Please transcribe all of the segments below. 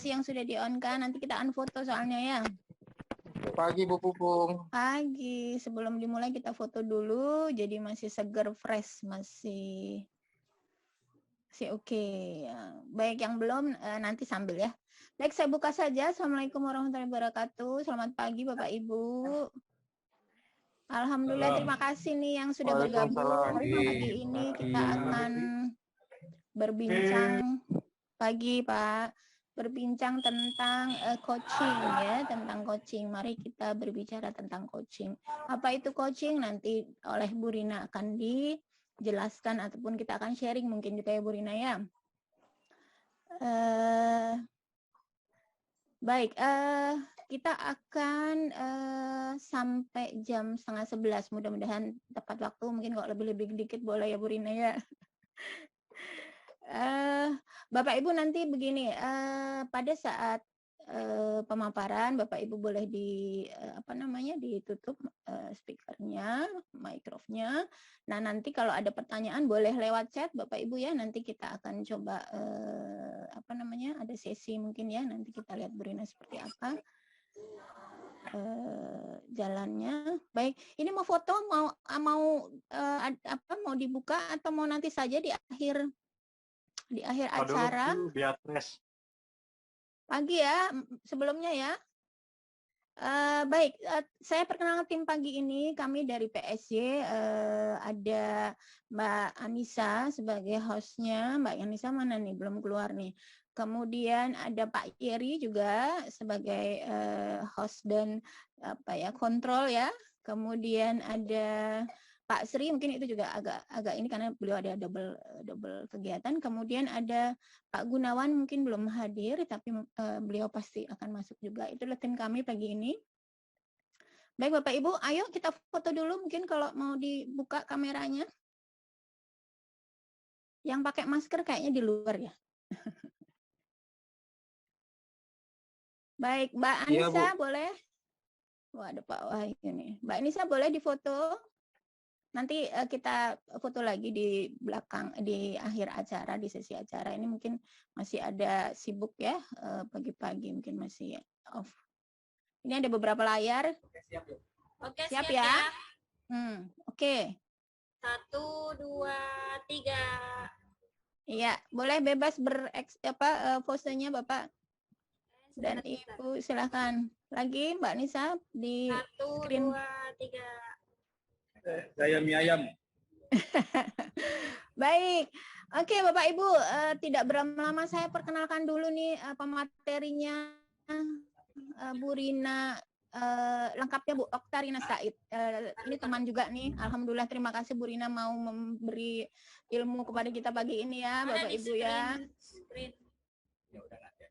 kasih yang sudah di-on-kan. Nanti kita unfoto soalnya ya. Pagi Bu Pupung. Pagi. Sebelum dimulai kita foto dulu. Jadi masih seger, fresh, masih oke. Ya. Baik yang belum nanti sambil ya. Baik, saya buka saja. Assalamualaikum warahmatullahi wabarakatuh. Selamat pagi Bapak Ibu. Alhamdulillah, terima kasih nih yang sudah bergabung. Pagi ini kita akan berbincang pagi Pak, berbincang tentang coaching ya, tentang coaching. Mari kita berbicara tentang coaching. Apa itu coaching? Nanti oleh Bu Rina akan dijelaskan ataupun kita akan sharing mungkin juga ya Bu Rina ya. Baik, kita akan sampai jam 10:30. Mudah-mudahan tepat waktu. Mungkin kalau lebih dikit boleh ya Bu Rina ya. Bapak Ibu nanti begini, pada saat pemaparan Bapak Ibu boleh ditutup speakernya, microphone-nya. Nah, nanti kalau ada pertanyaan boleh lewat chat Bapak Ibu ya. Nanti kita akan coba ada sesi mungkin ya. Nanti kita lihat Bu Rina seperti apa jalannya. Baik, ini mau foto mau dibuka atau mau nanti saja di akhir acara? Pagi ya, sebelumnya ya. Baik, saya perkenalkan tim pagi ini. Kami dari PSY, ada Mbak Anissa sebagai hostnya. Mbak Anissa mana nih? Belum keluar nih. Kemudian ada Pak Yeri juga sebagai host dan kontrol ya. Kemudian ada Pak Sri, mungkin itu juga agak ini karena beliau ada double kegiatan. Kemudian ada Pak Gunawan mungkin belum hadir, tapi beliau pasti akan masuk juga. Itulah tim kami pagi ini. Baik Bapak Ibu, ayo kita foto dulu mungkin kalau mau dibuka kameranya. Yang pakai masker kayaknya di luar ya. Baik, Mbak Anissa boleh? Wah, ada Pak Wahyu nih. Mbak Anissa boleh difoto? Nanti kita foto lagi di belakang, di akhir acara, di sesi acara. Ini mungkin masih ada sibuk ya, pagi-pagi mungkin masih off. Ini ada beberapa layar. Oke, siap ya? Oke. 1, 2, 3. Iya, boleh bebas posenya Bapak dan Ibu, silakan. Lagi Mbak Nisa di 1, screen. 2, 3. Saya mie ayam. Baik, oke Bapak Ibu, tidak berlama-lama saya perkenalkan dulu nih pematerinya Bu Rina, lengkapnya Bu Oktarina Said. Ini teman juga nih, alhamdulillah terima kasih Bu Rina mau memberi ilmu kepada kita pagi ini ya Bapak Ibu ya.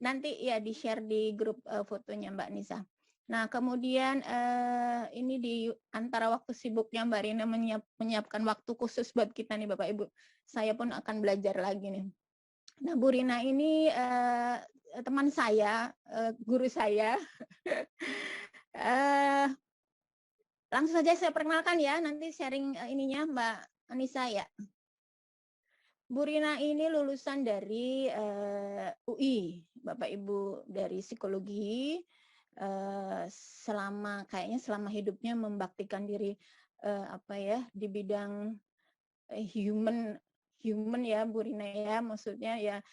Nanti ya di-share di grup fotonya Mbak Nisa. Nah, kemudian ini di antara waktu sibuknya Mbak Rina menyiapkan waktu khusus buat kita nih Bapak Ibu. Saya pun akan belajar lagi nih. Nah, Bu Rina ini teman saya, guru saya. Langsung saja saya perkenalkan ya, nanti sharing ininya Mbak Anissa ya. Bu Rina ini lulusan dari UI, Bapak Ibu, dari psikologi. Kayaknya selama hidupnya membaktikan diri di bidang human ya Bu Rina ya, maksudnya ya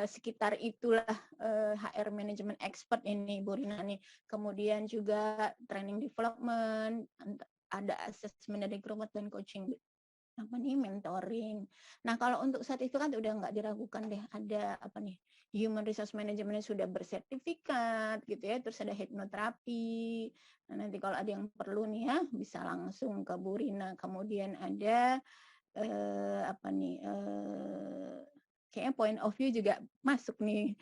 sekitar itulah HR management expert ini Bu Rina nih. Kemudian juga training development, ada assessment dari recruitment dan coaching mentoring. Nah, kalau untuk sertifikat udah nggak diragukan deh, ada human resource management sudah bersertifikat gitu ya, terus ada hipnoterapi. Nah, nanti kalau ada yang perlu nih ya bisa langsung ke Bu Rina. Kemudian ada kayaknya point of view juga masuk nih.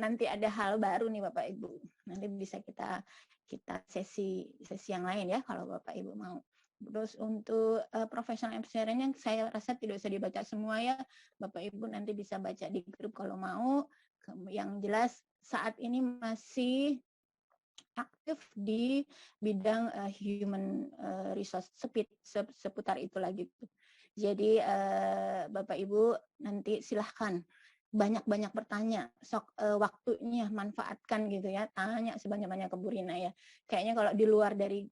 Nanti ada hal baru nih Bapak Ibu. Nanti bisa kita sesi yang lain ya kalau Bapak Ibu mau. Terus untuk professional experience-nya saya rasa tidak usah dibaca semua ya. Bapak Ibu nanti bisa baca di grup kalau mau. Yang jelas saat ini masih aktif di bidang human resource seputar itu lagi. Jadi Bapak Ibu nanti silahkan banyak-banyak bertanya, sok waktunya manfaatkan gitu ya, tanya sebanyak-banyak ke Bu Rina ya. Kayaknya kalau di luar dari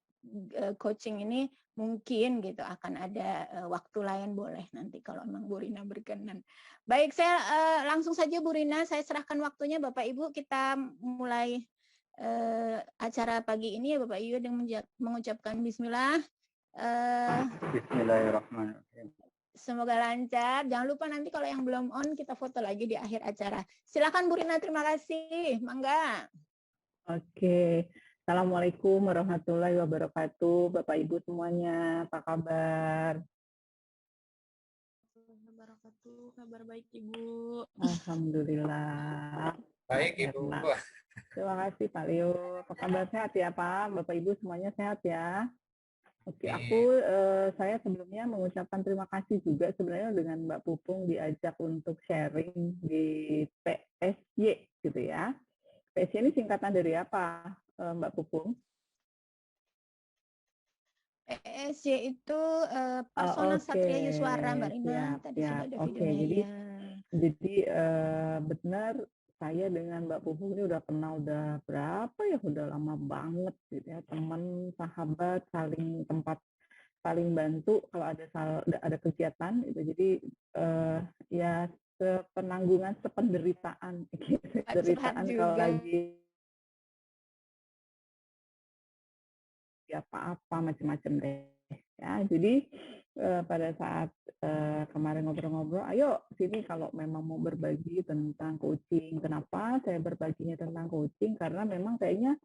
coaching ini mungkin gitu akan ada waktu lain, boleh nanti kalau memang Bu Rina berkenan. Baik, saya langsung saja Bu Rina, saya serahkan waktunya Bapak Ibu, kita mulai acara pagi ini ya Bapak Ibu dengan mengucapkan bismillah. Bismillahirrahmanirrahim. Semoga lancar. Jangan lupa nanti kalau yang belum on kita foto lagi di akhir acara. Silakan Bu Rina, terima kasih. Mangga. Oke. Assalamualaikum warahmatullahi wabarakatuh. Bapak Ibu semuanya, apa kabar? Kabar baik Ibu. Alhamdulillah. Baik Ibu. Terima kasih Pak Leo. Apa kabar, sehat ya Pak? Bapak Ibu semuanya sehat ya? Oke, saya sebelumnya mengucapkan terima kasih juga sebenarnya dengan Mbak Pupung diajak untuk sharing di PSY gitu ya. PSY ini singkatan dari apa, Mbak Pupung? PSY itu Persona Satria Yuswara, Mbak Rina. Siap, Tadi siap. sudah ada Oke, videonya. jadi benar saya dengan Mbak Pupung ini udah kenal udah berapa ya, udah lama banget gitu ya, teman, sahabat, saling bantu kalau ada kegiatan itu. Jadi ya sepenanggungan, sependeritaan gitu. Penderitaan kalau lagi apa-apa macam-macam deh ya. Jadi pada saat kemarin ngobrol-ngobrol, ayo sini kalau memang mau berbagi tentang coaching. Kenapa saya berbaginya tentang coaching? Karena memang kayaknya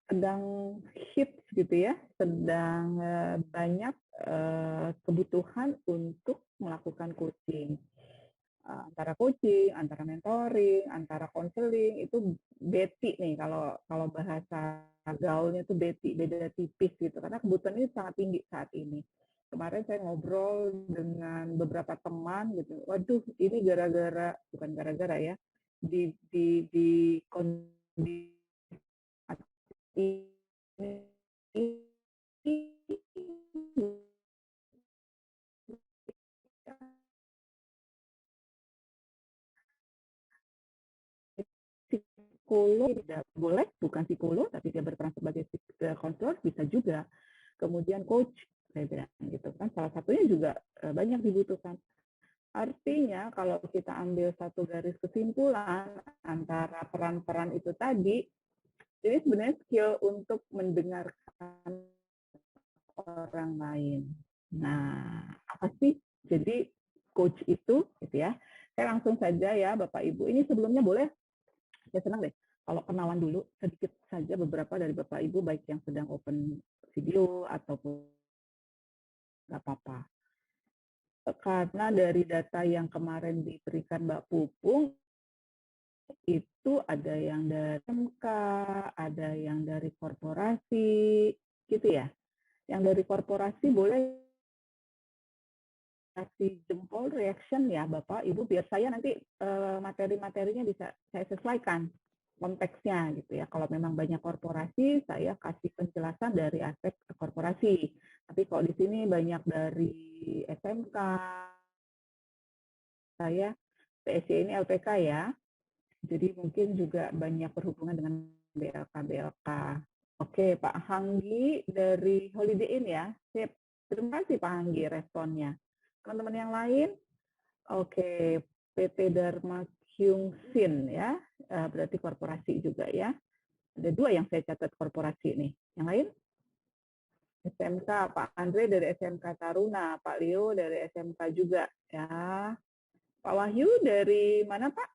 sedang hits gitu ya, sedang banyak kebutuhan untuk melakukan coaching. Antara coaching, antara mentoring, antara konseling, itu beti nih kalau bahasa gaulnya itu beti, beda tipis gitu, karena kebutuhan ini sangat tinggi saat ini. Kemarin saya ngobrol dengan beberapa teman gitu, waduh ini bukan gara-gara ya, di kondisi ini psikolog tidak boleh, bukan psikolog, tapi dia berperan sebagai konselor bisa juga. Kemudian coach, saya bilang gitu kan, salah satunya juga banyak dibutuhkan. Artinya kalau kita ambil satu garis kesimpulan antara peran-peran itu tadi, ini sebenarnya skill untuk mendengarkan orang lain. Nah, apa sih? Jadi coach itu, gitu ya. Saya langsung saja ya, Bapak Ibu. Ini sebelumnya boleh, saya senang deh kalau kenalan dulu sedikit saja beberapa dari Bapak Ibu, baik yang sedang open video ataupun nggak apa-apa. Karena dari data yang kemarin diberikan Mbak Pupung, itu ada yang dari MK, ada yang dari korporasi, gitu ya. Yang dari korporasi boleh kasih jempol reaction ya Bapak Ibu, biar saya nanti materi-materinya bisa saya sesuaikan konteksnya gitu ya. Kalau memang banyak korporasi, saya kasih penjelasan dari aspek korporasi. Tapi kalau di sini banyak dari SMK, saya PSY ini LPK ya. Jadi mungkin juga banyak berhubungan dengan BLK. Oke, Pak Hanggi dari Holiday Inn ya. Sip. Terima kasih Pak Hanggi responnya. Teman-teman yang lain, oke, PT Dharma Kyung Sin ya, berarti korporasi juga ya. Ada dua yang saya catat korporasi nih. Yang lain? SMK, Pak Andre dari SMK Taruna, Pak Leo dari SMK juga ya. Pak Wahyu dari mana Pak?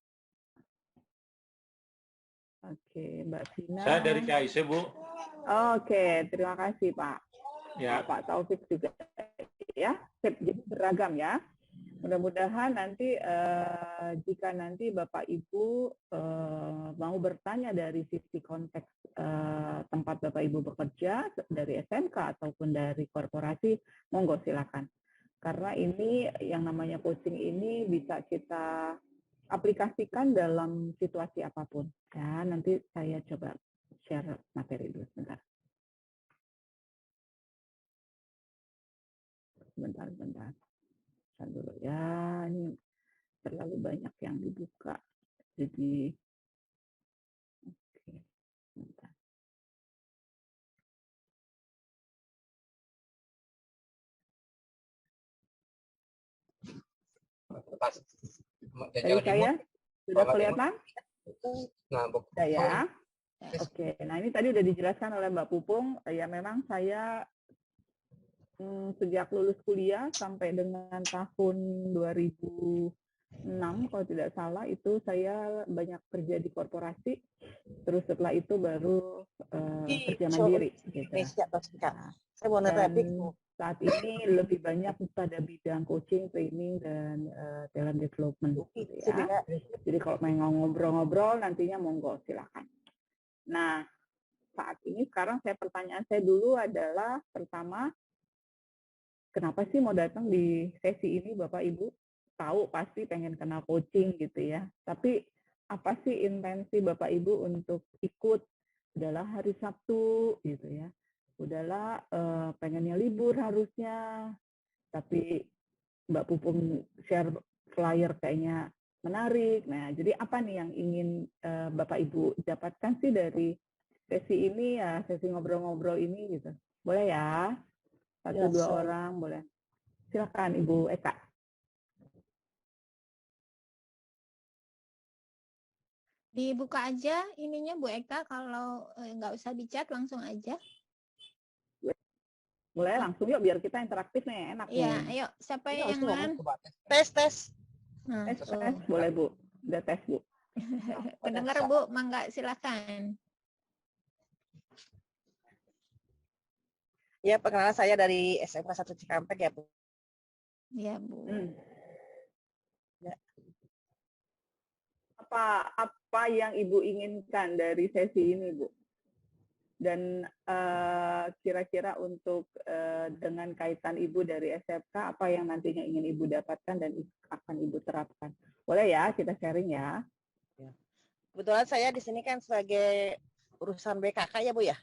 Oke, Mbak Vina. Saya dari KIC, Bu. Oke, terima kasih Pak. Ya. Pak Taufik juga ya. Jadi beragam ya. Mudah-mudahan nanti jika nanti Bapak Ibu mau bertanya dari sisi konteks tempat Bapak Ibu bekerja dari SMK ataupun dari korporasi, monggo silakan. Karena ini yang namanya coaching ini bisa kita aplikasikan dalam situasi apapun. Ya, nanti saya coba share materi dulu sebentar. Sebentar. Dulu ya, ini terlalu banyak yang dibuka. Jadi, oke, bentar. Dari saya sudah kelihatan? Sudah ya. Oke, nah ini tadi udah dijelaskan oleh Mbak Pupung. Ya memang saya sejak lulus kuliah sampai dengan tahun 2006 kalau tidak salah itu saya banyak kerja di korporasi. Terus setelah itu baru kerja mandiri. Gitu. Dan saat ini lebih banyak pada bidang coaching, training, dan talent development. Gitu ya. Jadi kalau mau ngobrol-ngobrol nantinya monggo silakan. Nah, saat ini sekarang pertanyaan saya dulu adalah pertama, kenapa sih mau datang di sesi ini Bapak Ibu? Tahu pasti pengen kenal coaching gitu ya. Tapi apa sih intensi Bapak Ibu untuk ikut? Udahlah hari Sabtu gitu ya. Udahlah pengennya libur harusnya. Tapi Mbak Pupung share flyer kayaknya menarik. Nah, jadi apa nih yang ingin Bapak Ibu dapatkan sih dari sesi ini ya, sesi ngobrol-ngobrol ini gitu. Boleh ya? Satu dua orang boleh. Silakan Ibu Eka. Dibuka aja ininya Bu Eka, kalau nggak usah di chat langsung aja. Mulai langsung yuk biar kita interaktif nih, enak Iya, nih. ayo siapa yang man? Tes. Nah, Tes, boleh Bu. Udah tes Bu. kedengar Bu, mangga silakan. Ya, perkenalan saya dari SMK 1 Cikampek ya, Bu. Ya Bu. Ya. Apa yang Ibu inginkan dari sesi ini, Bu? Dan kira-kira untuk dengan kaitan Ibu dari SMK, apa yang nantinya ingin Ibu dapatkan dan akan Ibu terapkan? Boleh ya, kita sharing ya. Kebetulan saya di sini kan sebagai urusan BKK ya, Bu ya.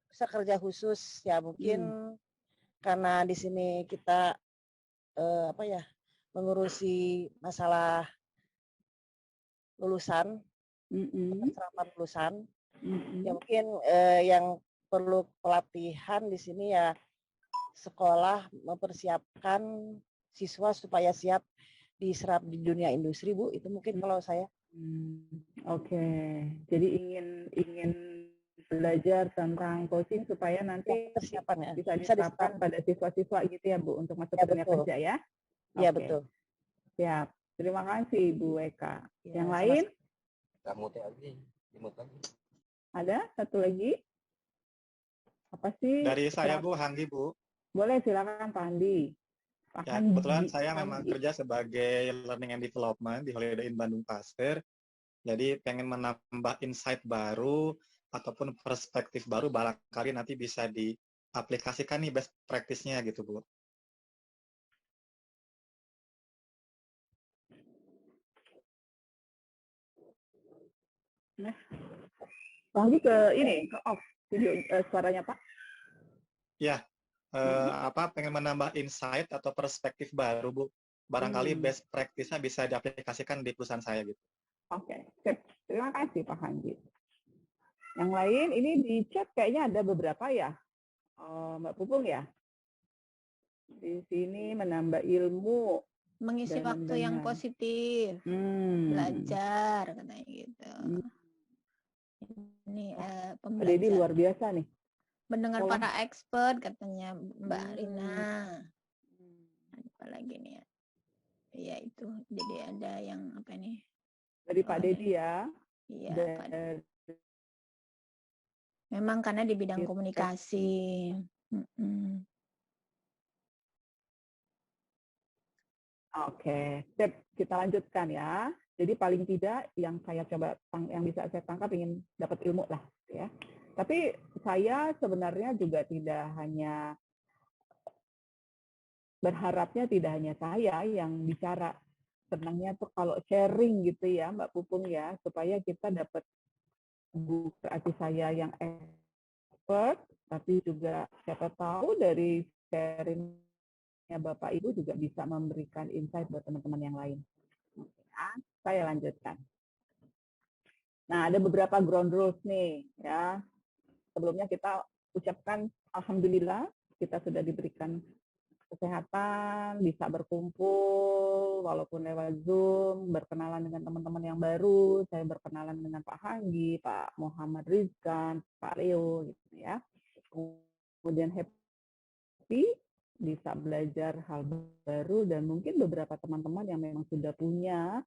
Bisa kerja khusus ya, mungkin karena di sini kita mengurusi masalah lulusan, serapan lulusan. Ya mungkin yang perlu pelatihan di sini ya sekolah mempersiapkan siswa supaya siap diserap di dunia industri, Bu. Itu mungkin kalau saya. Oke. Jadi ingin belajar tentang coaching supaya nanti persiapan ya bisa diterapkan pada siswa-siswa gitu ya, Bu, untuk masuk ke dunia kerja ya. Iya, betul. Siap. Terima kasih Bu Eka. Yang lain? Ada satu lagi? Apa sih? Dari saya Bu, Handi Bu. Boleh silakan Pak Handi. Ya, kebetulan saya memang kerja sebagai Learning and Development di Holiday Inn Bandung Pasir. Jadi pengen menambah insight baru ataupun perspektif baru, barangkali nanti bisa diaplikasikan nih best practice-nya gitu Bu. Nah, Handi ke off video suaranya Pak. Ya, pengen menambah insight atau perspektif baru Bu. Barangkali best practice-nya bisa diaplikasikan di perusahaan saya gitu. Oke, terima kasih Pak Handi. Yang lain ini di chat kayaknya ada beberapa ya, Mbak Pupung ya. Di sini menambah ilmu, mengisi waktu yang positif, belajar katanya gitu. Ini pembelajaran. Jadi luar biasa nih. Mendengar para expert katanya Mbak Rina. Apa lagi nih ya? Iya itu. Jadi ada yang apa nih? Dari Pak Dedi ya. Iya. Memang karena di bidang komunikasi. Oke, kita lanjutkan ya. Jadi paling tidak yang saya coba, yang bisa saya tangkap ingin dapat ilmu lah, ya. Tapi saya sebenarnya juga tidak hanya berharapnya tidak hanya saya yang bicara. Senangnya tuh kalau sharing gitu ya, Mbak Pupung ya, supaya kita dapat berarti saya yang expert, tapi juga siapa tahu dari sharing Bapak Ibu juga bisa memberikan insight buat teman-teman yang lain. Ya, saya lanjutkan. Nah, ada beberapa ground rules nih ya. Sebelumnya kita ucapkan alhamdulillah kita sudah diberikan kesehatan, bisa berkumpul walaupun lewat Zoom, berkenalan dengan teman-teman yang baru. Saya berkenalan dengan Pak Hanggi, Pak Muhammad Rizkan, Pak Leo gitu ya. Kemudian happy bisa belajar hal baru dan mungkin beberapa teman-teman yang memang sudah punya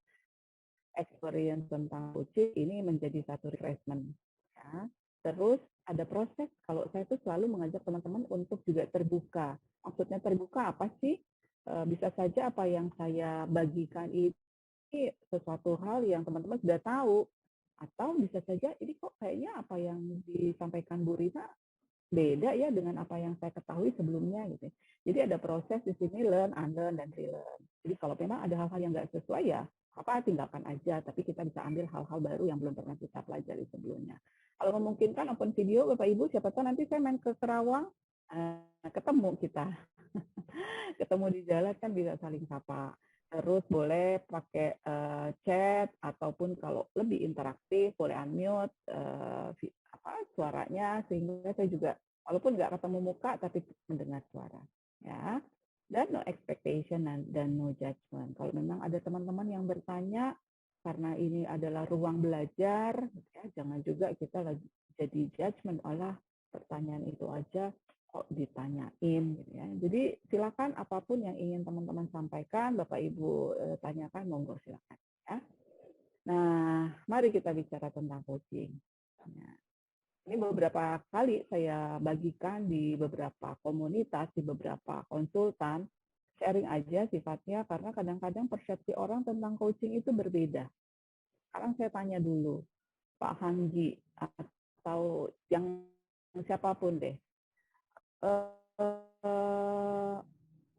experience tentang coaching ini menjadi satu refreshment ya. Terus ada proses, kalau saya tuh selalu mengajak teman-teman untuk juga terbuka. Maksudnya terbuka apa sih? Bisa saja apa yang saya bagikan ini sesuatu hal yang teman-teman sudah tahu, atau bisa saja ini kok kayaknya apa yang disampaikan Bu Rina beda ya dengan apa yang saya ketahui sebelumnya gitu. Jadi ada proses di sini learn, unlearn, dan relearn. Jadi kalau memang ada hal-hal yang nggak sesuai ya apa tinggalkan aja, tapi kita bisa ambil hal-hal baru yang belum pernah kita pelajari sebelumnya. Kalau memungkinkan open video Bapak Ibu, siapa tahu nanti saya main ke Kerawang, ketemu kita. Ketemu di jalan kan bisa saling sapa. Terus boleh pakai chat ataupun kalau lebih interaktif boleh unmute suaranya sehingga saya juga walaupun nggak ketemu muka tapi mendengar suara ya. Dan no expectation dan no judgment. Kalau memang ada teman-teman yang bertanya karena ini adalah ruang belajar, ya, jangan juga kita lagi jadi judgment olah pertanyaan itu aja kok ditanyain gitu ya. Jadi silakan apapun yang ingin teman-teman sampaikan, Bapak Ibu tanyakan, monggo silakan ya. Nah, mari kita bicara tentang coaching. Nah, ini beberapa kali saya bagikan di beberapa komunitas, di beberapa konsultan, sharing aja sifatnya karena kadang-kadang persepsi orang tentang coaching itu berbeda. Sekarang saya tanya dulu, Pak Hanggi atau yang siapapun deh,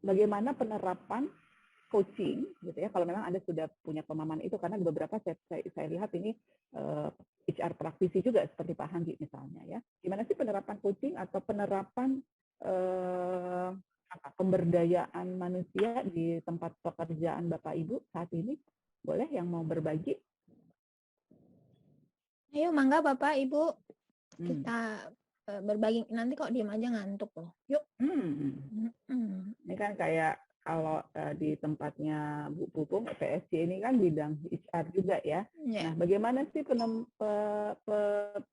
bagaimana penerapan coaching gitu ya kalau memang Anda sudah punya pemahaman itu, karena di beberapa saya lihat ini HR praktisi juga seperti Pak Hanggi misalnya ya. Gimana sih penerapan coaching atau penerapan pemberdayaan manusia di tempat pekerjaan Bapak Ibu saat ini? Boleh yang mau berbagi? Ayo mangga Bapak Ibu kita berbagi, nanti kok diam aja ngantuk loh. Yuk. Ini kan kayak kalau di tempatnya Bu Pupung, PSG ini kan bidang HR juga ya. Nah, bagaimana sih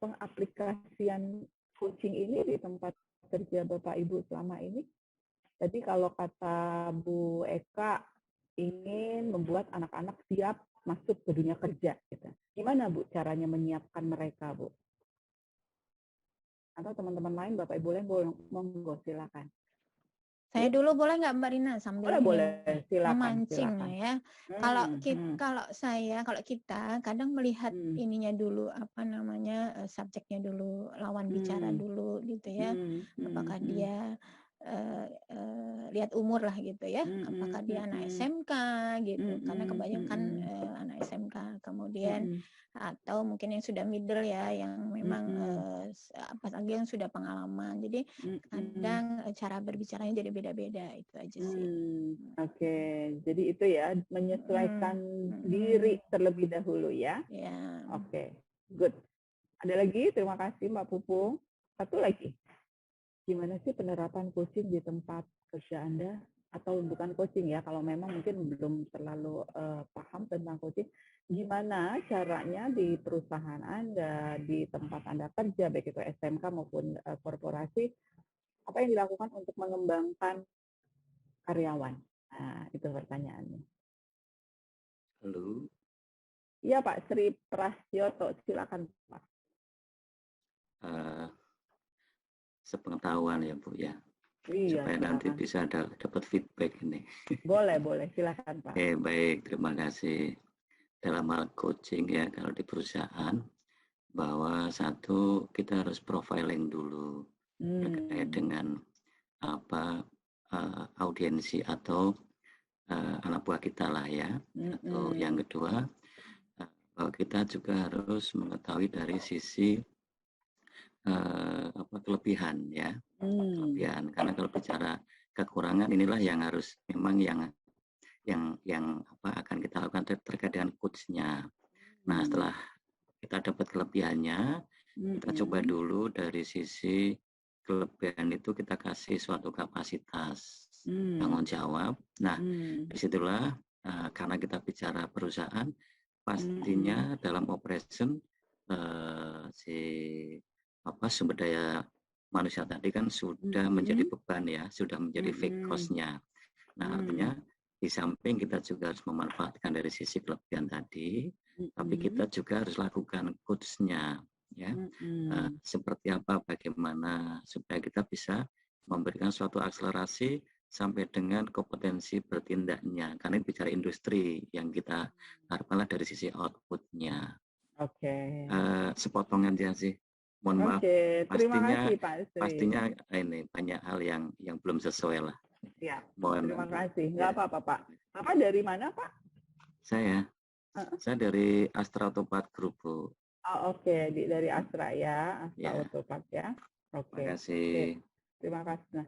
pengaplikasian coaching ini di tempat kerja Bapak Ibu selama ini? Jadi kalau kata Bu Eka ingin membuat anak-anak siap masuk ke dunia kerja, gitu. Gimana Bu caranya menyiapkan mereka, Bu? Atau teman-teman lain Bapak Ibu lain monggo silakan. Saya dulu boleh nggak Mbak Rina sambil boleh silakan, memancing ya. Kalau kita kadang melihat ininya dulu apa namanya subjeknya dulu, lawan bicara dulu gitu ya. Apakah dia lihat umur lah gitu ya. Apakah dia anak SMK gitu. Karena kebanyakan anak SMK, kemudian atau mungkin yang sudah middle ya, yang memang apalagi yang sudah pengalaman. Jadi kadang cara berbicaranya jadi beda-beda, itu aja sih. Oke, jadi itu ya menyesuaikan diri terlebih dahulu ya. Oke, good. Ada lagi? Terima kasih Mbak Pupung. Satu lagi, gimana sih penerapan coaching di tempat kerja Anda? Atau bukan coaching ya, kalau memang mungkin belum terlalu paham tentang coaching, gimana caranya di perusahaan Anda, di tempat Anda kerja, baik itu SMK maupun korporasi, apa yang dilakukan untuk mengembangkan karyawan? Nah, itu pertanyaannya. Halo. Iya Pak Sri Prasyoto, silakan Pak. Sepengetahuan ya Bu ya. Iya, supaya nanti bisa dapat feedback ini. Boleh, silakan Pak. Baik, terima kasih. Dalam hal coaching ya, kalau di perusahaan, bahwa satu kita harus profiling dulu terkait dengan apa audiensi atau anak buah kita lah ya. Atau yang kedua, bahwa kita juga harus mengetahui dari sisi kelebihan ya. Kelebihan, karena kalau bicara kekurangan inilah yang harus memang yang apa akan kita lakukan terkait dengan coach-nya. Nah, setelah kita dapat kelebihannya, kita coba dulu dari sisi kelebihan itu kita kasih suatu kapasitas tanggung jawab. Nah, disitulah karena kita bicara perusahaan, pastinya dalam operation si sumber daya manusia tadi kan sudah menjadi beban ya, sudah menjadi fixed cost-nya. Nah, artinya di samping kita juga harus memanfaatkan dari sisi kelebihan tadi, tapi kita juga harus lakukan coach-nya, ya. Seperti apa, bagaimana supaya kita bisa memberikan suatu akselerasi sampai dengan kompetensi bertindaknya. Karena bicara industri yang kita harapkanlah dari sisi output-nya. Oke. Sepotong aja sih. Mohon maaf. Terima kasih Pak Sri. Pastinya ini banyak hal yang belum sesuai lah. Ya, terima kasih. Nggak apa-apa Pak. Bapak dari mana Pak? Saya dari Astra Autopat Group, Bu. Oh, oke. Dari Astra ya, Astra Autopat ya. Oke. Terima kasih. Terima kasih. Nah,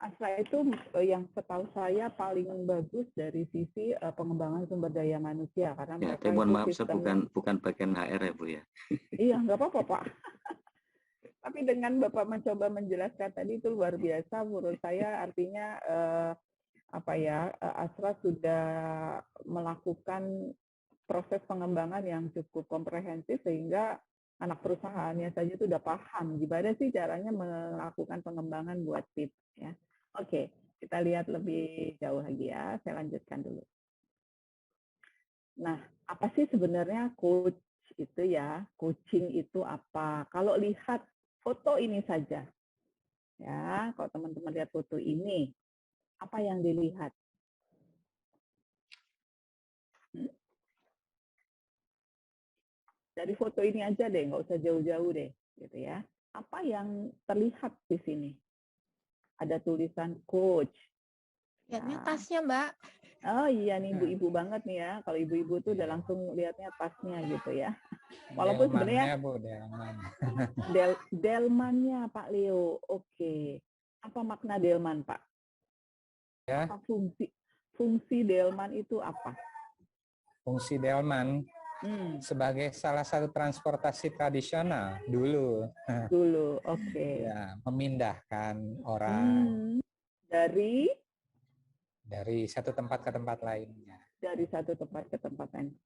Astra itu yang setahu saya paling bagus dari sisi pengembangan sumber daya manusia karena mereka mohon maaf, saya bukan bagian HR ya Bu ya. Iya, nggak apa-apa Pak. Tapi dengan Bapak mencoba menjelaskan tadi itu luar biasa menurut saya, artinya Astra sudah melakukan proses pengembangan yang cukup komprehensif sehingga anak perusahaannya saja itu udah paham gimana sih caranya melakukan pengembangan buat tim ya. Oke, kita lihat lebih jauh lagi ya. Saya lanjutkan dulu. Nah, apa sih sebenarnya coach itu ya? Coaching itu apa? Kalau lihat foto ini saja, ya, kalau teman-teman lihat foto ini, apa yang dilihat? Dari foto ini aja deh, nggak usah jauh-jauh deh, gitu ya. Apa yang terlihat di sini? Ada tulisan coach. Lihatnya tasnya, Mbak. Oh iya nih, ibu-ibu banget nih ya. Kalau ibu-ibu tuh udah langsung lihatnya tasnya gitu ya. Walaupun sebenarnya delmannya Pak Leo. Oke. Apa makna delman, Pak? Ya. Apa fungsi delman itu apa? Fungsi delman sebagai salah satu transportasi tradisional dulu. Dulu, oke. Ya, memindahkan orang dari satu tempat ke tempat lainnya. Dari satu tempat ke tempat lain.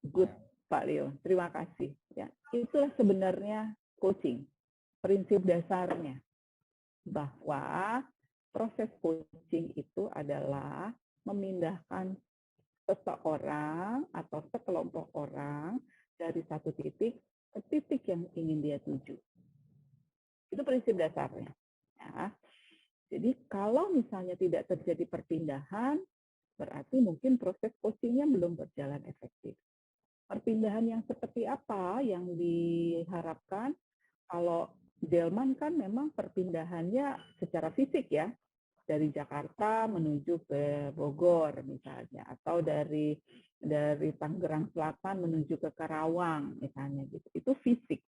Good. Pak Leo, terima kasih. Ya, itulah sebenarnya coaching. Prinsip dasarnya bahwa proses coaching itu adalah memindahkan seseorang atau sekelompok orang dari satu titik ke titik yang ingin dia tuju. Itu prinsip dasarnya. Ya. Jadi kalau misalnya tidak terjadi perpindahan, berarti mungkin proses coachingnya belum berjalan efektif. Perpindahan yang seperti apa yang diharapkan? Kalau delman kan memang perpindahannya secara fisik ya, dari Jakarta menuju ke Bogor misalnya, atau dari Tangerang Selatan menuju ke Karawang misalnya gitu. Itu fisik,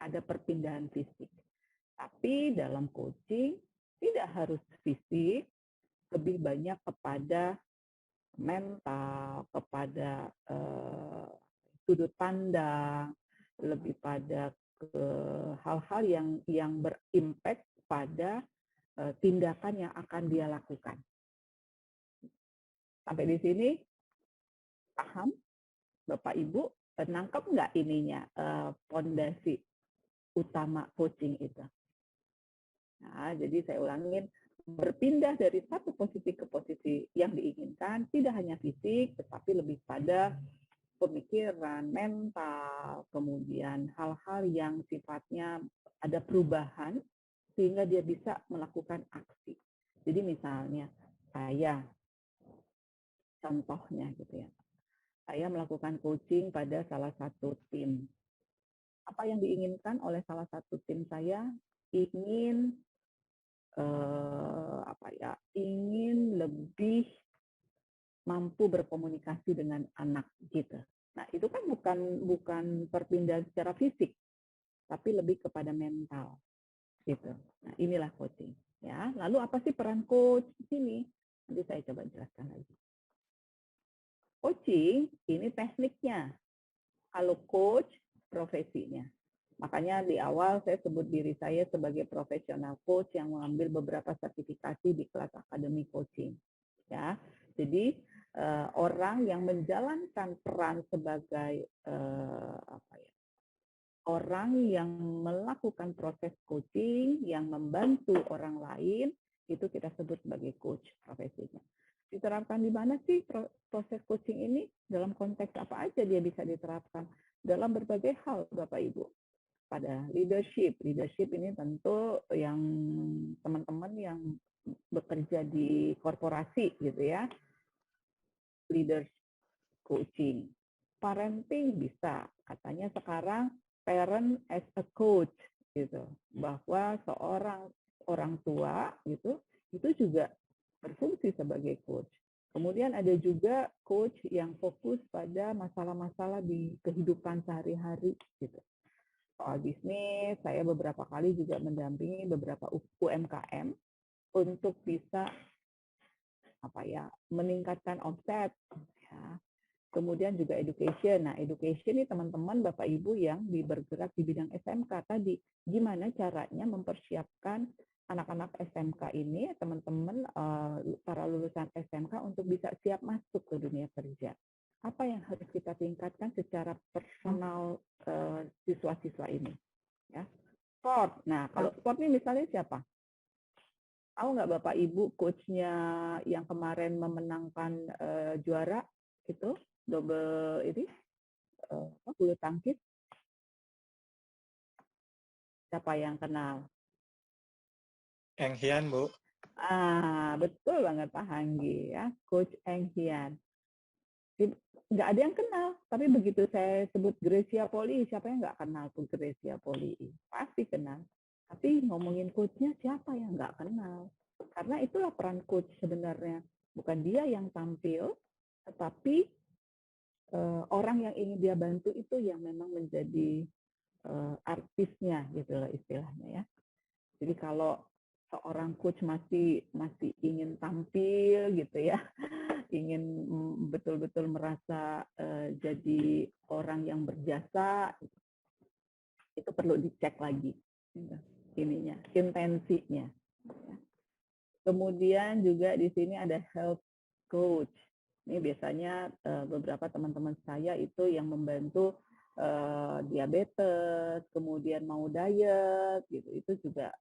ada perpindahan fisik. Tapi dalam coaching tidak harus fisik, lebih banyak kepada mental, kepada sudut pandang, lebih pada ke hal-hal yang berimpact pada tindakan yang akan dia lakukan. Sampai di sini paham, Bapak Ibu, nangkep nggak ininya pondasi utama coaching itu? Nah, jadi saya ulangin, berpindah dari satu posisi ke posisi yang diinginkan tidak hanya fisik, tetapi lebih pada pemikiran, mental, kemudian hal-hal yang sifatnya ada perubahan sehingga dia bisa melakukan aksi. Jadi misalnya saya, contohnya gitu ya, saya melakukan coaching pada salah satu tim. Apa yang diinginkan oleh salah satu tim saya? Ingin ingin lebih mampu berkomunikasi dengan anak gitu. Nah, itu kan bukan perpindahan secara fisik, tapi lebih kepada mental gitu. Nah, inilah coaching. Ya, lalu apa sih peran coach di sini? Nanti saya coba jelaskan lagi. Coaching ini tekniknya, kalau coach profesinya. Makanya di awal saya sebut diri saya sebagai profesional coach yang mengambil beberapa sertifikasi di kelas akademi coaching. Ya, jadi orang yang menjalankan peran sebagai orang yang melakukan proses coaching, yang membantu orang lain, itu kita sebut sebagai coach profesinya. Diterapkan di mana sih proses coaching ini? Dalam konteks apa aja dia bisa diterapkan? Dalam berbagai hal, Bapak Ibu. Pada leadership ini tentu yang teman-teman yang bekerja di korporasi gitu ya, leaders coaching. Parenting bisa, katanya sekarang parent as a coach gitu, bahwa seorang orang tua gitu itu juga berfungsi sebagai coach. Kemudian ada juga coach yang fokus pada masalah-masalah di kehidupan sehari-hari gitu. Soal bisnis, saya beberapa kali juga mendampingi beberapa UMKM untuk bisa meningkatkan omset. Ya. Kemudian juga education. Nah, education ini teman-teman Bapak Ibu yang bergerak di bidang SMK tadi, gimana caranya mempersiapkan anak-anak SMK ini, teman-teman para lulusan SMK untuk bisa siap masuk ke dunia kerja. Apa yang harus kita tingkatkan secara personal siswa-siswa ini? Ya. Sport. Nah, kalau sport ini misalnya siapa? Tahu nggak Bapak Ibu coachnya yang kemarin memenangkan juara itu double ini bulu tangkis? Siapa yang kenal? Eng Hian, Bu. Betul banget Pak Hanggi ya, Coach Eng Hian. Nggak ada yang kenal, tapi begitu saya sebut Gracia Poli, siapa yang nggak kenal tuh Gracia Poli? Pasti kenal. Tapi ngomongin coachnya siapa yang nggak kenal? Karena itulah peran coach sebenarnya. Bukan dia yang tampil, tetapi orang yang ingin dia bantu itu yang memang menjadi artisnya gitu lah istilahnya ya. Jadi kalau seorang coach masih ingin tampil gitu ya, ingin betul-betul merasa jadi orang yang berjasa, itu perlu dicek lagi ininya, intensinya. Kemudian juga di sini ada health coach. Ini biasanya beberapa teman-teman saya itu yang membantu diabetes, kemudian mau diet, gitu. Itu juga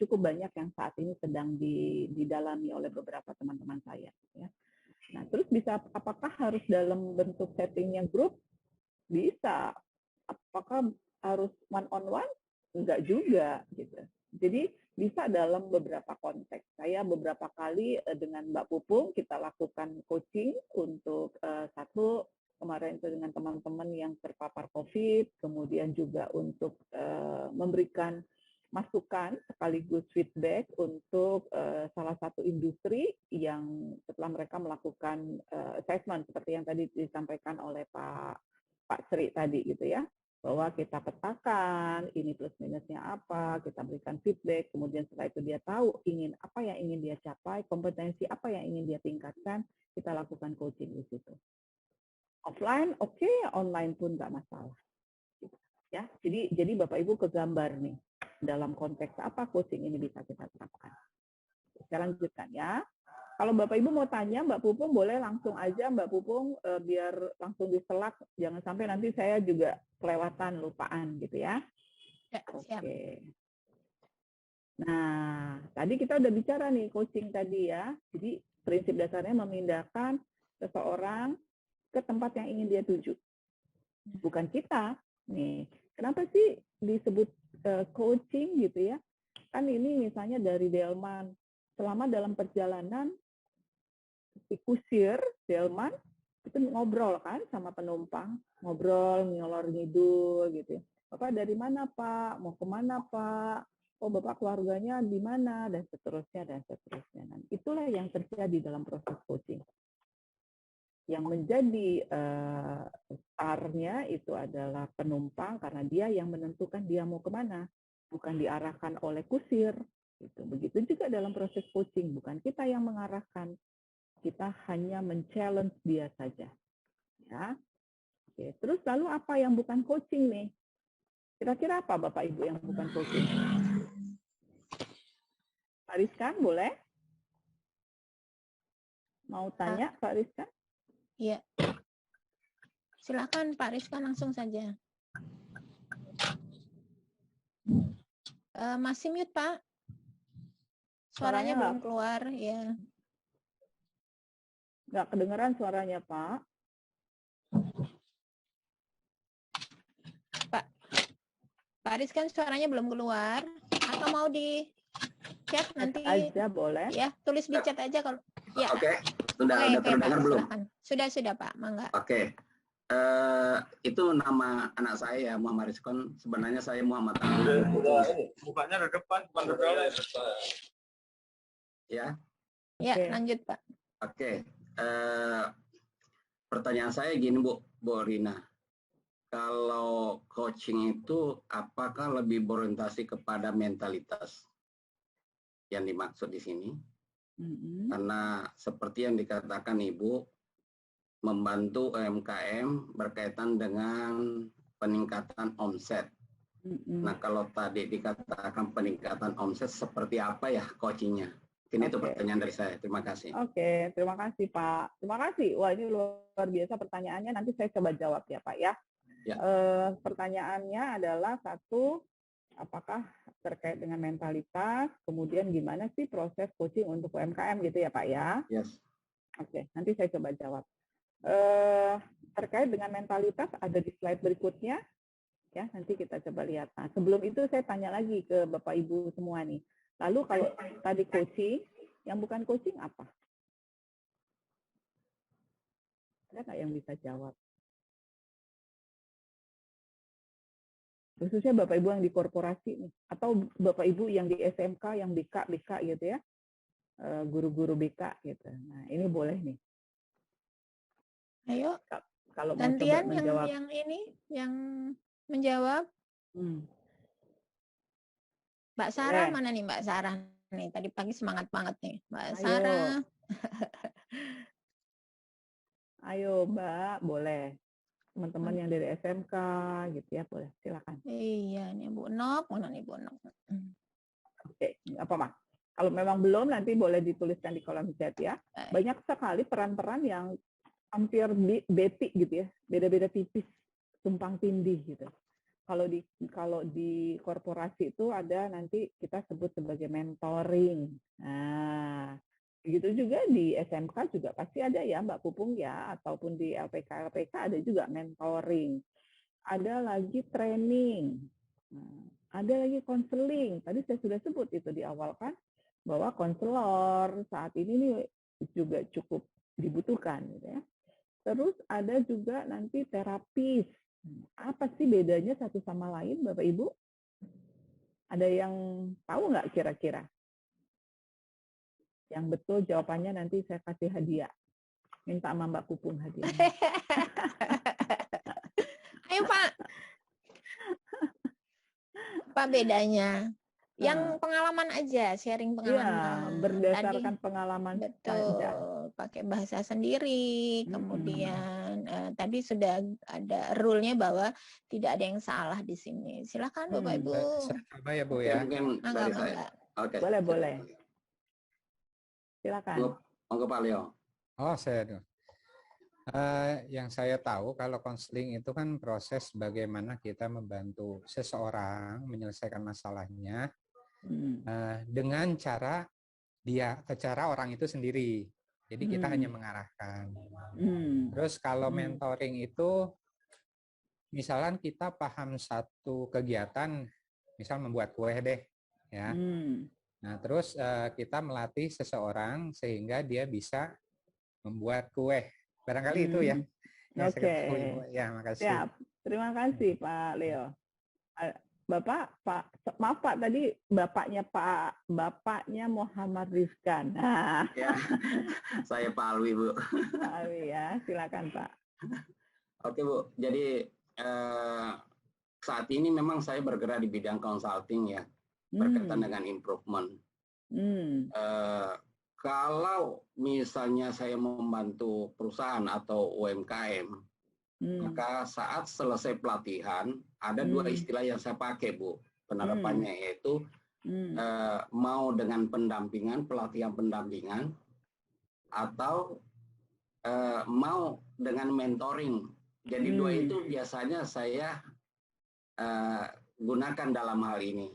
cukup banyak yang saat ini sedang didalami oleh beberapa teman-teman saya. Ya. Nah, terus bisa, apakah harus dalam bentuk settingnya grup? Bisa. Apakah harus one on one? Enggak juga, gitu. Jadi bisa dalam beberapa konteks. Saya beberapa kali dengan Mbak Pupung kita lakukan coaching untuk satu kemarin itu dengan teman-teman yang terpapar COVID, kemudian juga untuk memberikan masukan sekaligus feedback untuk salah satu industri yang setelah mereka melakukan assessment seperti yang tadi disampaikan oleh Pak Sri tadi gitu ya, bahwa kita petakan ini plus minusnya apa, kita berikan feedback, kemudian setelah itu dia tahu apa yang ingin dia capai, kompetensi apa yang ingin dia tingkatkan, kita lakukan coaching di situ. Offline oke, online pun nggak masalah. Ya, jadi Bapak Ibu kegambar nih dalam konteks apa coaching ini bisa kita terapkan. Saya lanjutkan ya. Kalau Bapak Ibu mau tanya, Mbak Pupung boleh langsung aja Mbak Pupung biar langsung diselak, jangan sampai nanti saya juga kelewatan, lupaan gitu ya. Ya, siap. Oke. Nah, tadi kita udah bicara nih coaching tadi ya. Jadi prinsip dasarnya memindahkan seseorang ke tempat yang ingin dia tuju. Bukan kita. Nih, kenapa sih disebut coaching gitu ya? Kan ini misalnya dari Delman, selama dalam perjalanan si kusir Delman itu ngobrol kan sama penumpang, ngobrol ngelor ngidul gitu. Bapak dari mana Pak? Mau kemana Pak? Oh Bapak keluarganya di mana? Dan seterusnya dan seterusnya. Nah, itulah yang terjadi dalam proses coaching. Yang menjadi starnya itu adalah penumpang karena dia yang menentukan dia mau kemana, bukan diarahkan oleh kusir Gitu. Begitu juga dalam proses coaching, bukan kita yang mengarahkan, kita hanya men-challenge dia saja. Ya. Oke, terus lalu apa yang bukan coaching nih? Kira-kira apa Bapak Ibu yang bukan coaching? Pak Rizkan, boleh? Mau tanya Pak Rizkan? Iya. Silakan Pak Rizkan langsung saja. Masih mute Pak. Suaranya belum keluar, ya. Nggak kedengeran suaranya Pak. Pak Rizkan suaranya belum keluar. Atau mau di chat nanti? Aja boleh. Ya, tulis di chat aja kalau. Ya. Oke, sudah terdengar Pak, belum? Sudah Pak, mangga. Oke. Itu nama anak saya Muhammad Rizkon. Sebenarnya saya Muhammad Abdul. Mukanya ke depan, bukan ke belakang. Ya. Ya, lanjut Pak. Oke. Pertanyaan saya gini Bu Rina. Kalau coaching itu apakah lebih berorientasi kepada mentalitas yang dimaksud di sini? Karena seperti yang dikatakan Ibu, membantu UMKM berkaitan dengan peningkatan omset. Nah, kalau tadi dikatakan peningkatan omset, seperti apa ya coachingnya? Ini itu pertanyaan dari saya. Terima kasih. Oke, terima kasih Pak. Terima kasih. Wah, ini luar biasa pertanyaannya. Nanti saya coba jawab ya Pak ya. Ya. Pertanyaannya adalah satu, apakah terkait dengan mentalitas, kemudian gimana sih proses coaching untuk UMKM gitu ya Pak ya? Yes. Oke, nanti saya coba jawab. Terkait dengan mentalitas ada di slide berikutnya, ya nanti kita coba lihat. Nah, sebelum itu saya tanya lagi ke Bapak Ibu semua nih. Lalu kalau tadi coaching, yang bukan coaching apa? Ada nggak yang bisa jawab? Khususnya Bapak Ibu yang di korporasi nih, atau Bapak Ibu yang di SMK, yang BK gitu ya, guru-guru BK gitu. Nah ini boleh nih. Ayo. Kalau gantian mau coba menjawab. yang menjawab. Mbak Sarah mana nih Mbak Sarah nih? Tadi pagi semangat banget nih Mbak Sarah. Ayo Mbak, boleh. Teman-teman yang dari SMK gitu ya, boleh. Silakan. Iya, nih Bu Nok, mana nih Bu Nok? Oke, apa Mak? Kalau memang belum nanti boleh dituliskan di kolom chat ya. Banyak sekali peran-peran yang hampir beti gitu ya, beda-beda tipis, tumpang tindih gitu. Kalau di korporasi itu ada nanti kita sebut sebagai mentoring. Nah, begitu juga di SMK juga pasti ada ya Mbak Pupung ya, ataupun di LPK ada juga mentoring. Ada lagi training, ada lagi konseling. Tadi saya sudah sebut itu di awal kan, bahwa konselor saat ini nih juga cukup dibutuhkan gitu ya. Terus ada juga nanti terapis. Apa sih bedanya satu sama lain Bapak Ibu? Ada yang tahu nggak kira-kira? Yang betul jawabannya nanti saya kasih hadiah. Minta sama Mbak Pupung hadiah. Ayo Pak. Apa bedanya? Yang pengalaman aja, sharing pengalaman. Iya, berdasarkan tadi, pengalaman betul, saja. Pakai bahasa sendiri. Kemudian tadi sudah ada rule-nya bahwa tidak ada yang salah di sini. Silakan Bapak Ibu. Coba ya Bu ya. Mungkin dari saya. Oke. Boleh. Silakan. Monggo Pak Leo. Oh, saya dulu. Yang saya tahu kalau konseling itu kan proses bagaimana kita membantu seseorang menyelesaikan masalahnya dengan cara orang itu sendiri. Jadi kita hanya mengarahkan. Terus kalau mentoring itu, misalkan kita paham satu kegiatan, misal membuat kue deh, ya. Nah, terus kita melatih seseorang sehingga dia bisa membuat kue. Barangkali itu ya. Oke. Ya, makasih. Siap. Terima kasih Pak Leo. Maaf Pak, tadi bapaknya Muhammad Rizkan. Nah. Ya, saya Pak Alwi Bu. Pak Alwi ya, silakan Pak. Oke Bu, jadi saat ini memang saya bergerak di bidang consulting ya, berkaitan dengan improvement. Kalau misalnya saya membantu perusahaan atau UMKM, maka saat selesai pelatihan ada dua istilah yang saya pakai, Bu, penerapannya, yaitu mau dengan pendampingan, pelatihan pendampingan, atau mau dengan mentoring. Jadi dua itu biasanya saya gunakan dalam hal ini.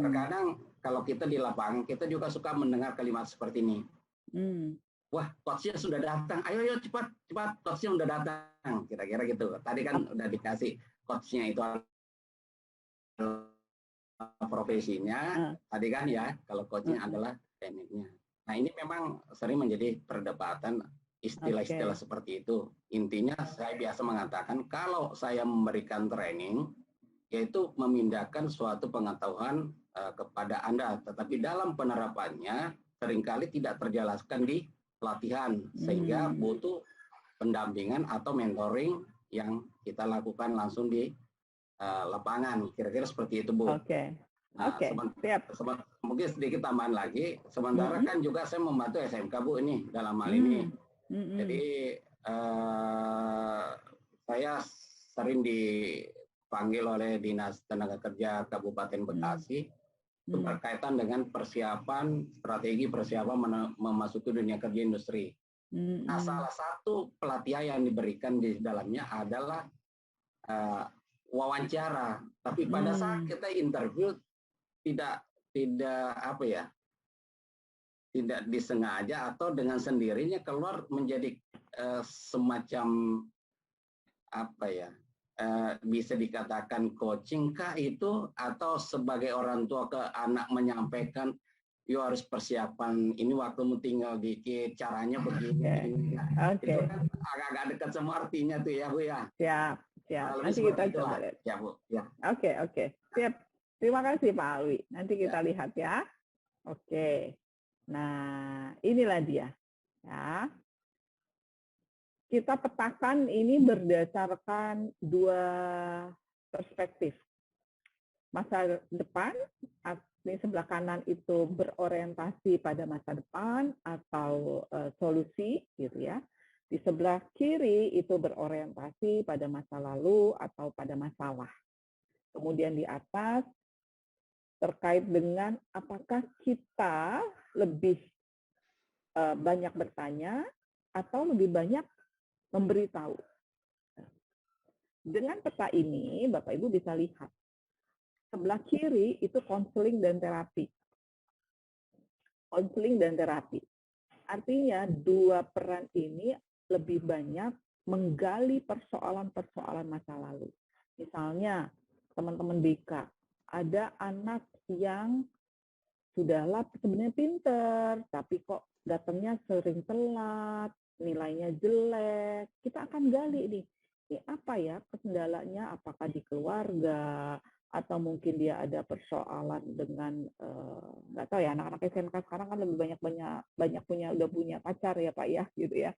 Terkadang kalau kita di lapangan, kita juga suka mendengar kalimat seperti ini. Wah, coachnya sudah datang. Ayo cepat, coachnya sudah datang. Kira-kira gitu. Tadi kan udah dikasih coachnya itu profesinya. Tadi kan ya, kalau coachnya adalah tekniknya. Nah, ini memang sering menjadi perdebatan istilah-istilah seperti itu. Intinya saya biasa mengatakan kalau saya memberikan training, yaitu memindahkan suatu pengetahuan kepada Anda. Tetapi dalam penerapannya seringkali tidak terjelaskan di pelatihan, sehingga butuh pendampingan atau mentoring yang kita lakukan langsung di lapangan. Kira-kira seperti itu, Bu. Nah, mungkin sedikit tambahan lagi. Sementara kan juga saya membantu SMK, Bu, ini dalam hal ini. Jadi saya sering dipanggil oleh Dinas Tenaga Kerja Kabupaten Bekasi berkaitan dengan persiapan strategi persiapan memasuki dunia kerja industri. Nah, salah satu pelatihan yang diberikan di dalamnya adalah wawancara. Tapi pada saat kita interview tidak apa ya, tidak disengaja atau dengan sendirinya keluar menjadi semacam apa ya, bisa dikatakan coaching kah itu, atau sebagai orang tua ke anak menyampaikan, yo harus persiapan ini, waktumu tinggal dikit, caranya begini. Itu kan agak-agak dekat sama artinya tuh ya, Bu ya. Siap. Nanti kita coba lihat. Ya, Bu. Ya. Oke. Siap. Terima kasih Pak Alwi. Nanti kita lihat ya. Oke. Nah, inilah dia. Ya. Kita petakan ini berdasarkan dua perspektif. Masa depan, di sebelah kanan itu berorientasi pada masa depan atau solusi, gitu ya. Di sebelah kiri itu berorientasi pada masa lalu atau pada masalah. Kemudian di atas terkait dengan apakah kita lebih banyak bertanya atau lebih banyak memberitahu. Dengan peta ini, Bapak Ibu bisa lihat. Sebelah kiri itu konseling dan terapi. Konseling dan terapi. Artinya dua peran ini lebih banyak menggali persoalan-persoalan masa lalu. Misalnya, teman-teman BK, ada anak yang sudahlah sebenarnya pinter, tapi kok datangnya sering telat, nilainya jelek. Kita akan gali nih, ini apa ya kendalanya, apakah di keluarga, atau mungkin dia ada persoalan dengan nggak tahu ya, anak-anak SMK sekarang kan lebih banyak udah punya pacar ya Pak ya, gitu ya.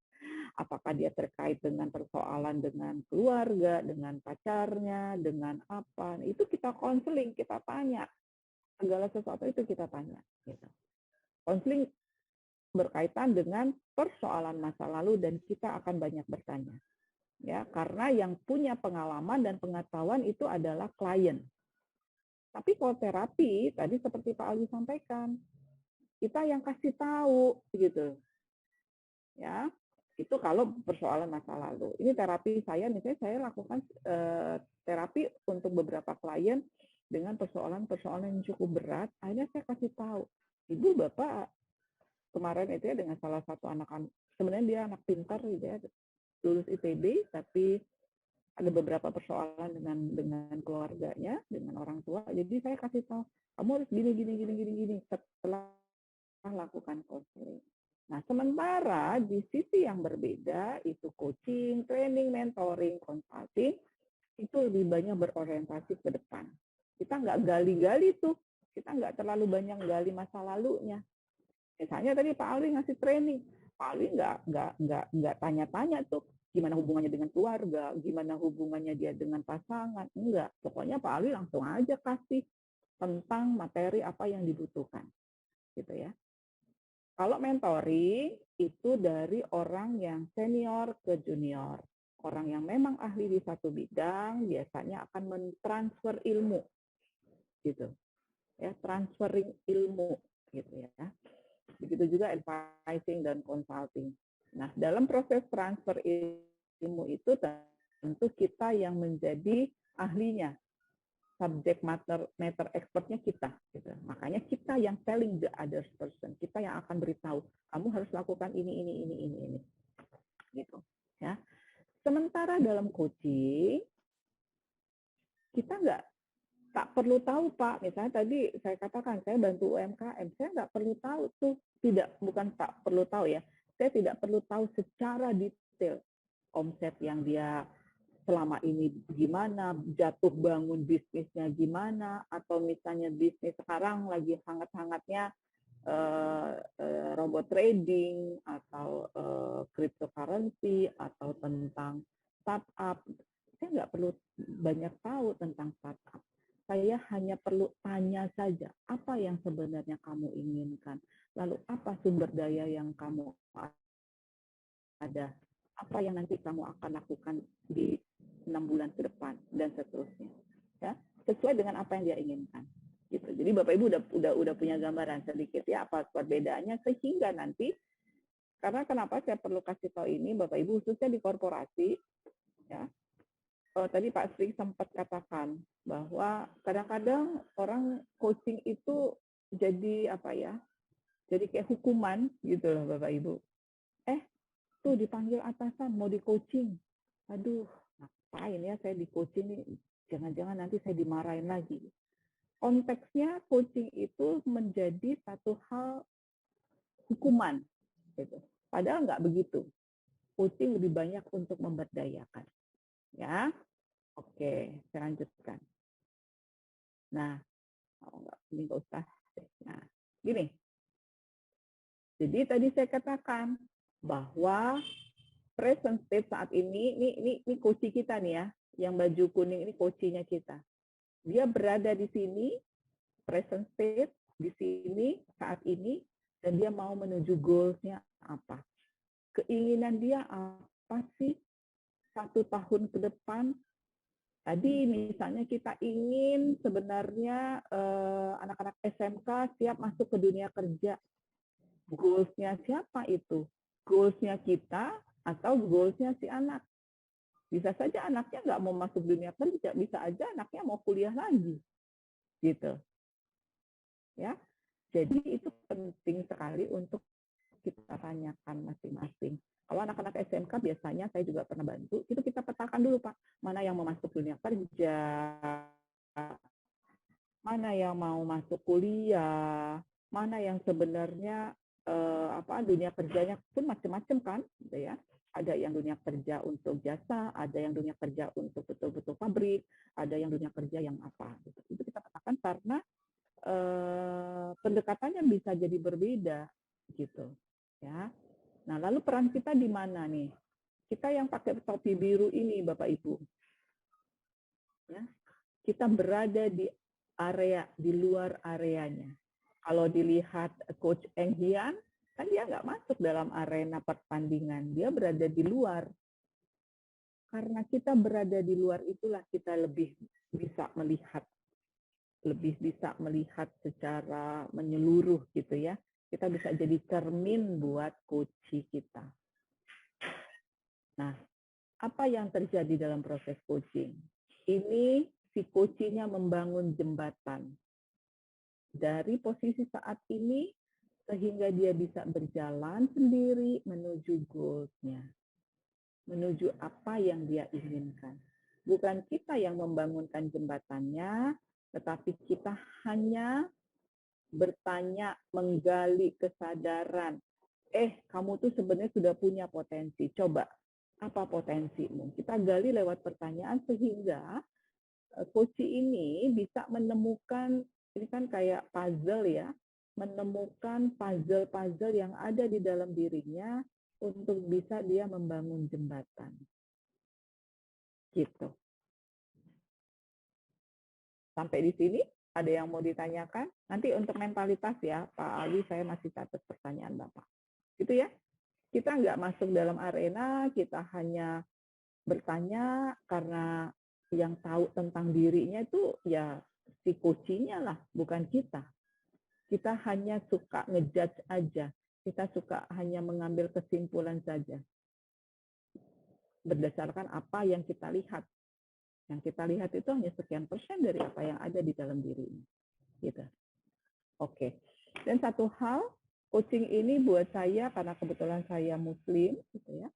Apakah dia terkait dengan persoalan dengan keluarga, dengan pacarnya, dengan apa? Itu kita konseling, kita tanya. Segala sesuatu itu kita tanya. Gitu. Konseling berkaitan dengan persoalan masa lalu dan kita akan banyak bertanya. Ya, karena yang punya pengalaman dan pengetahuan itu adalah klien. Tapi kalau terapi, tadi seperti Pak Alwi sampaikan, kita yang kasih tahu, gitu. Ya, itu kalau persoalan masa lalu. Ini terapi saya, misalnya saya lakukan terapi untuk beberapa klien dengan persoalan-persoalan yang cukup berat, akhirnya saya kasih tahu, Ibu, Bapak, kemarin itu ya dengan salah satu anak, sebenarnya dia anak pintar, gitu ya, lulus ITB, tapi ada beberapa persoalan dengan keluarganya, dengan orang tua. Jadi saya kasih tahu, kamu harus gini setelah lakukan konseling. Nah, sementara di sisi yang berbeda itu coaching, training, mentoring, consulting itu lebih banyak berorientasi ke depan. Kita nggak gali-gali tuh, kita nggak terlalu banyak gali masa lalunya. Misalnya tadi Pak Alwi ngasih training, Pak Alwi nggak tanya-tanya tuh gimana hubungannya dengan keluarga, gimana hubungannya dia dengan pasangan, enggak. Pokoknya Pak Alwi langsung aja kasih tentang materi apa yang dibutuhkan. gitu ya. Kalau mentoring itu dari orang yang senior ke junior. Orang yang memang ahli di satu bidang biasanya akan mentransfer ilmu, gitu. Ya, transferring ilmu, gitu ya. Begitu juga advising dan consulting. Nah, dalam proses transfer ilmu itu tentu kita yang menjadi ahlinya, subject matter expertnya kita. Gitu. Makanya kita yang telling the other person, kita yang akan beritahu, kamu harus lakukan ini. Gitu. Ya. Sementara dalam coaching, kita tak perlu tahu, Pak. Misalnya tadi saya katakan, saya bantu UMKM, saya nggak perlu tahu tuh, bukan tak perlu tahu ya, saya tidak perlu tahu secara detail omset yang dia selama ini gimana, jatuh bangun bisnisnya gimana, atau misalnya bisnis sekarang lagi hangat-hangatnya robot trading, atau cryptocurrency, atau tentang startup. Saya nggak perlu banyak tahu tentang startup. Saya hanya perlu tanya saja, apa yang sebenarnya kamu inginkan? Lalu apa sumber daya yang kamu ada? Apa yang nanti kamu akan lakukan di 6 bulan ke depan, dan seterusnya. Ya, sesuai dengan apa yang dia inginkan. Gitu. Jadi Bapak Ibu udah punya gambaran sedikit ya apa perbedaannya, sehingga nanti, karena kenapa saya perlu kasih tahu ini Bapak Ibu, khususnya di korporasi, ya. Tadi Pak Sri sempat katakan bahwa kadang-kadang orang coaching itu jadi apa ya? Jadi kayak hukuman gitu loh Bapak Ibu. Tuh dipanggil atasan mau di coaching. Aduh, ngapain ya saya di coaching nih? Jangan-jangan nanti saya dimarahin lagi. Konteksnya coaching itu menjadi satu hal hukuman, gitu. Padahal nggak begitu. Coaching lebih banyak untuk memberdayakan. Ya, oke, saya lanjutkan. Nah, ini nggak usah. Nah, gini. Jadi tadi saya katakan bahwa present state saat ini coach kita nih ya, yang baju kuning ini coachnya kita. Dia berada di sini, present state, di sini, saat ini, dan dia mau menuju goals-nya apa. Keinginan dia apa sih 1 tahun ke depan? Tadi misalnya kita ingin sebenarnya anak-anak SMK siap masuk ke dunia kerja. Goals-nya siapa itu? Goals-nya kita atau goals-nya si anak? Bisa saja anaknya nggak mau masuk dunia kerja, bisa aja anaknya mau kuliah lagi, gitu. Ya, jadi itu penting sekali untuk kita tanyakan masing-masing. Kalau anak-anak SMK biasanya saya juga pernah bantu, itu kita petakan dulu Pak, mana yang mau masuk dunia kerja, mana yang mau masuk kuliah, mana yang sebenarnya dunia kerjanya pun macam-macam kan, gitu ya. Ada yang dunia kerja untuk jasa, ada yang dunia kerja untuk betul-betul pabrik, ada yang dunia kerja yang apa. Gitu. Itu kita katakan karena pendekatannya bisa jadi berbeda, gitu. Ya. Nah, lalu peran kita di mana nih? Kita yang pakai topi biru ini, Bapak Ibu. Ya. Kita berada di area, di luar areanya. Kalau dilihat Coach Eng Hian, kan dia nggak masuk dalam arena pertandingan, dia berada di luar. Karena kita berada di luar itulah kita lebih bisa melihat secara menyeluruh gitu ya. Kita bisa jadi cermin buat coach kita. Nah, apa yang terjadi dalam proses coaching? Ini si coachnya membangun jembatan dari posisi saat ini sehingga dia bisa berjalan sendiri menuju goals-nya, menuju apa yang dia inginkan. Bukan kita yang membangunkan jembatannya, tetapi kita hanya bertanya, menggali kesadaran. Kamu tuh sebenarnya sudah punya potensi. Coba, apa potensimu? Kita gali lewat pertanyaan sehingga coach ini bisa menemukan, ini kan kayak puzzle ya, menemukan puzzle-puzzle yang ada di dalam dirinya untuk bisa dia membangun jembatan. Gitu. Sampai di sini Ada yang mau ditanyakan? Nanti untuk mentalitas ya, Pak Ali, saya masih catat pertanyaan Bapak. Gitu ya. Kita nggak masuk dalam arena, kita hanya bertanya karena yang tahu tentang dirinya itu ya si coaching-nya lah, bukan kita. Kita hanya suka ngejudge aja. Kita suka hanya mengambil kesimpulan saja. Berdasarkan apa yang kita lihat. Yang kita lihat itu hanya sekian persen dari apa yang ada di dalam diri ini. Gitu. Oke. Dan satu hal, coaching ini buat saya, karena kebetulan saya Muslim, gitu ya,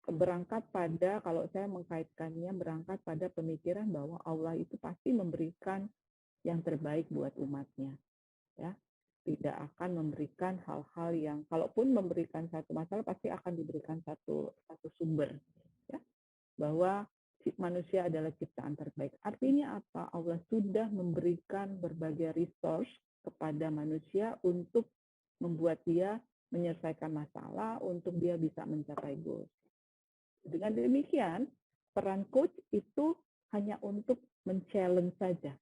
berangkat pada, kalau saya mengkaitkannya, berangkat pada pemikiran bahwa Allah itu pasti memberikan yang terbaik buat umatnya. Ya. Tidak akan memberikan hal-hal yang, kalaupun memberikan satu masalah, pasti akan diberikan satu sumber. Ya. Bahwa manusia adalah ciptaan terbaik. Artinya apa? Allah sudah memberikan berbagai resource kepada manusia untuk membuat dia menyelesaikan masalah, untuk dia bisa mencapai goals. Dengan demikian, peran coach itu hanya untuk men-challenge saja.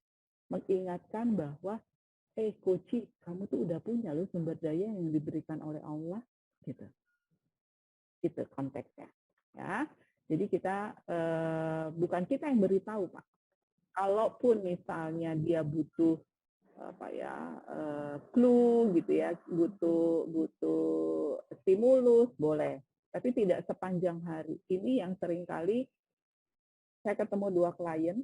Mengingatkan bahwa, coach, kamu tuh udah punya loh sumber daya yang diberikan oleh Allah. Gitu. Itu konteksnya. Ya. Jadi kita bukan kita yang beritahu, Pak. Kalaupun misalnya dia butuh clue gitu ya, butuh stimulus, boleh. Tapi tidak sepanjang hari. Ini yang seringkali saya ketemu 2 klien,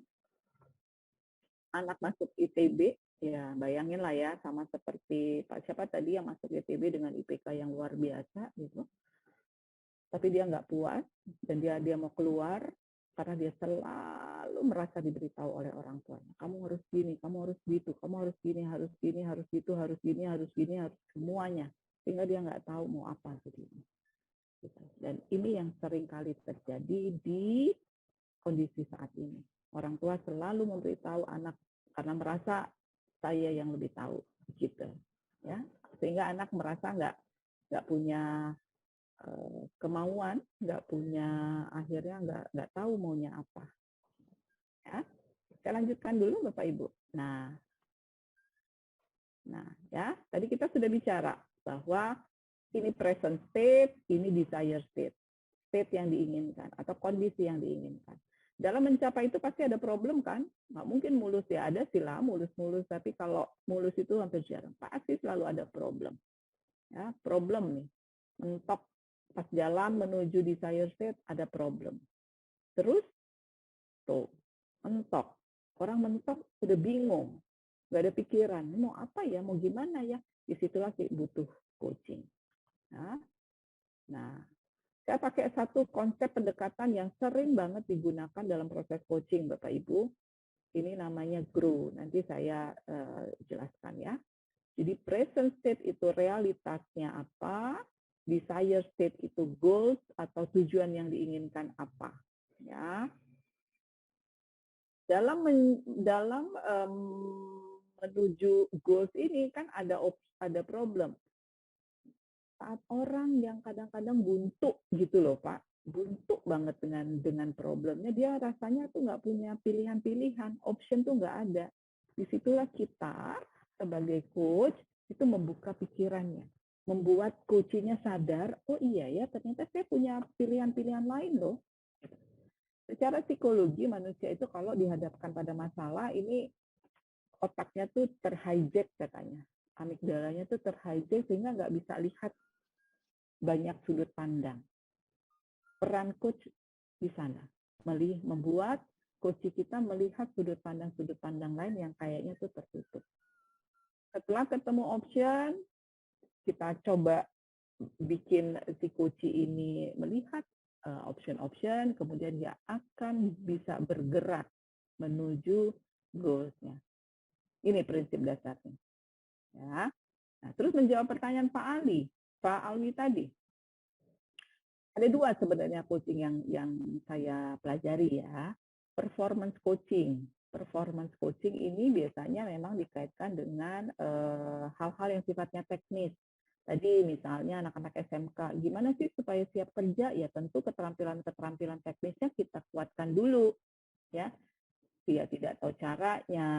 anak masuk ITB, ya bayangin lah ya, sama seperti Pak siapa tadi yang masuk ITB dengan IPK yang luar biasa gitu. Tapi dia nggak puas dan dia mau keluar karena dia selalu merasa diberitahu oleh orang tuanya. Kamu harus gini, kamu harus gitu, kamu harus gini, harus gini, harus gitu, harus gini, harus gini, harus semuanya. Sehingga dia nggak tahu mau apa gitu. Dan ini yang sering kali terjadi di kondisi saat ini. Orang tua selalu memberitahu anak karena merasa saya yang lebih tahu, gitu. Ya, sehingga anak merasa nggak punya kemauan, nggak punya, akhirnya nggak tahu maunya apa. Ya, saya lanjutkan dulu Bapak Ibu. Nah ya, tadi kita sudah bicara bahwa ini present state, ini desire state, state yang diinginkan atau kondisi yang diinginkan. Dalam mencapai itu pasti ada problem kan? Nggak mungkin mulus ya, ada sih lah mulus-mulus, tapi kalau mulus itu hampir jarang. Pasti selalu ada problem. Ya, problem nih, mentok pas jalan menuju desire state ada problem. Terus tuh mentok, orang mentok udah bingung, nggak ada pikiran, mau apa ya, mau gimana ya, disitulah butuh coaching. Nah, saya pakai satu konsep pendekatan yang sering banget digunakan dalam proses coaching, Bapak Ibu. Ini namanya GROW. Nanti saya jelaskan ya. Jadi present state itu realitasnya apa, desire state itu goals atau tujuan yang diinginkan apa. Ya. Dalam menuju goals ini kan ada problem. Saat orang yang kadang-kadang buntu gitu loh Pak, buntu banget dengan problemnya, dia rasanya tuh nggak punya pilihan-pilihan, option tuh nggak ada. Disitulah kita sebagai coach itu membuka pikirannya, membuat coachnya sadar, oh iya ya ternyata saya punya pilihan-pilihan lain loh. Secara psikologi manusia itu kalau dihadapkan pada masalah ini otaknya tuh terhijack katanya, amigdalanya tuh terhijack sehingga nggak bisa lihat banyak sudut pandang. Peran coach di sana membuat coach kita melihat sudut pandang lain yang kayaknya tuh tertutup. Setelah ketemu option, kita coba bikin si coach ini melihat option-option, kemudian dia akan bisa bergerak menuju goals-nya. Ini prinsip dasarnya. Ya. Nah, terus menjawab pertanyaan Pak Alwi tadi. Ada 2 sebenarnya coaching yang saya pelajari ya. Performance coaching. Performance coaching ini biasanya memang dikaitkan dengan hal-hal yang sifatnya teknis. Tadi misalnya anak-anak SMK, gimana sih supaya siap kerja? Ya tentu keterampilan teknisnya kita kuatkan dulu, ya. dia tidak tahu caranya,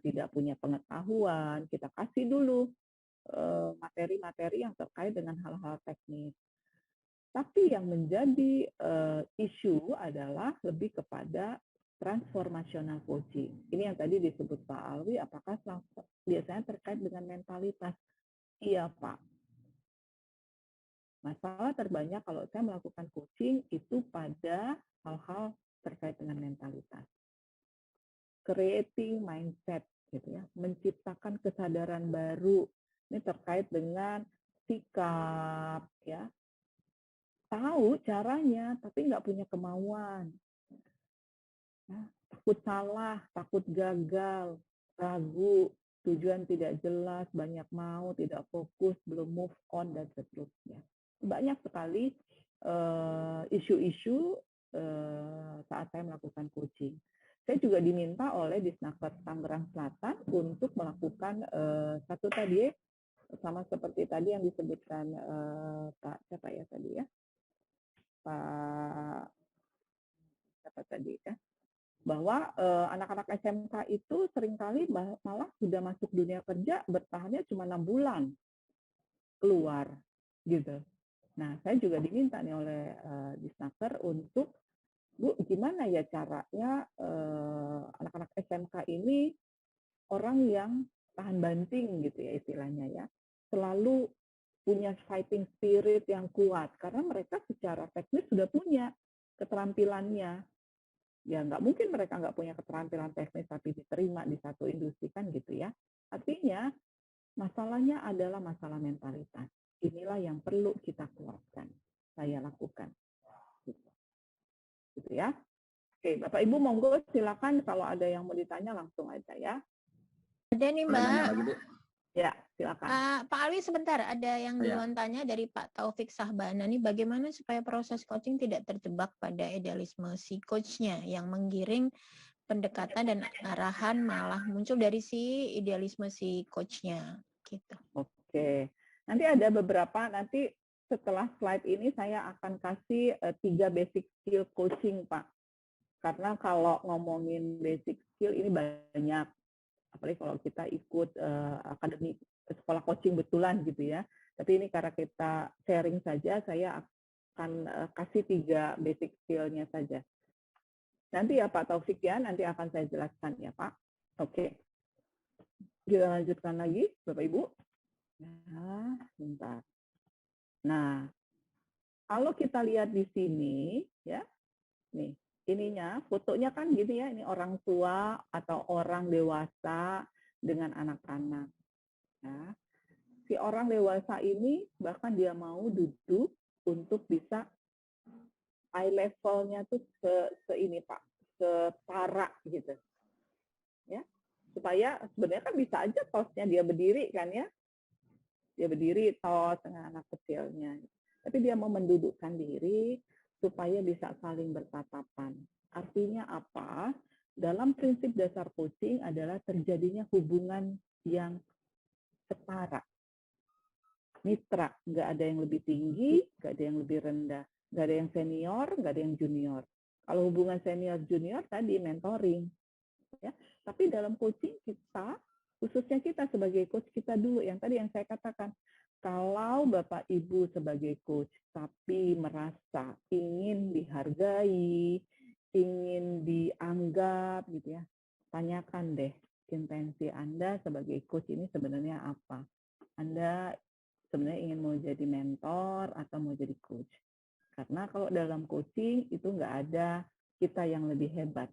tidak punya pengetahuan, kita kasih dulu materi-materi yang terkait dengan hal-hal teknis. Tapi yang menjadi isu adalah lebih kepada transformational coaching. Ini yang tadi disebut Pak Alwi, apakah biasanya terkait dengan mentalitas? Iya, Pak. Masalah terbanyak kalau saya melakukan coaching itu pada hal-hal terkait dengan mentalitas. Creating mindset, gitu ya, menciptakan kesadaran baru. Ini terkait dengan sikap, ya, tahu caranya tapi nggak punya kemauan, ya, takut salah, takut gagal, ragu, tujuan tidak jelas, banyak mau, tidak fokus, belum move on, dan seterusnya. Banyak sekali isu-isu saat saya melakukan coaching. Saya juga diminta oleh Disnaker Tangerang Selatan untuk melakukan satu tadi, sama seperti tadi yang disebutkan Pak siapa ya tadi ya, Pak siapa tadi ya, bahwa anak-anak SMK itu seringkali malah sudah masuk dunia kerja bertahannya cuma 6 bulan keluar gitu. Nah, saya juga diminta nih oleh Disnaker untuk, Bu, gimana ya caranya anak-anak SMK ini orang yang tahan banting gitu ya istilahnya ya, selalu punya fighting spirit yang kuat karena mereka secara teknis sudah punya keterampilannya. Ya nggak mungkin mereka nggak punya keterampilan teknis tapi diterima di satu industri kan gitu ya. Artinya masalahnya adalah masalah mentalitas. Inilah yang perlu kita kuatkan. Saya lakukan. Gitu ya. Oke, Bapak Ibu monggo silakan kalau ada yang mau ditanya langsung aja ya. Ada nih Mbak. Ya, silakan. Pak Alwi sebentar, ada yang duluan tanya dari Pak Taufik Sahbana nih, bagaimana supaya proses coaching tidak terjebak pada idealisme si coachnya yang menggiring pendekatan dan arahan malah muncul dari si idealisme si coachnya gitu. Oke, nanti ada beberapa, nanti setelah slide ini saya akan kasih 3 basic skill coaching, Pak. Karena kalau ngomongin basic skill ini banyak, apalagi kalau kita ikut akademi sekolah coaching betulan gitu ya. Tapi ini karena kita sharing saja, saya akan kasih 3 basic skill-nya saja. Nanti ya Pak Taufik ya, nanti akan saya jelaskan ya Pak. Oke. Kita lanjutkan lagi, Bapak Ibu. Nah, bentar. Nah, kalau kita lihat di sini, ya, nih, ininya, fotonya kan gini ya, ini orang tua atau orang dewasa dengan anak-anak. Nah, si orang dewasa ini bahkan dia mau duduk untuk bisa eye levelnya tuh se ini Pak, setara gitu, ya, supaya sebenarnya kan bisa aja tosnya dia berdiri kan ya. Dia berdiri tos dengan anak kecilnya. Tapi dia mau mendudukkan diri supaya bisa saling bertatapan. Artinya apa? Dalam prinsip dasar coaching adalah terjadinya hubungan yang setara. Mitra, nggak ada yang lebih tinggi, nggak ada yang lebih rendah. Nggak ada yang senior, nggak ada yang junior. Kalau hubungan senior-junior tadi mentoring. Ya. Tapi dalam coaching kita, khususnya kita sebagai coach kita dulu, yang tadi yang saya katakan, kalau Bapak Ibu sebagai coach tapi merasa ingin dihargai, ingin dianggap gitu ya, tanyakan deh intensi Anda sebagai coach ini sebenarnya apa. Anda sebenarnya ingin mau jadi mentor atau mau jadi coach. Karena kalau dalam coaching itu nggak ada kita yang lebih hebat.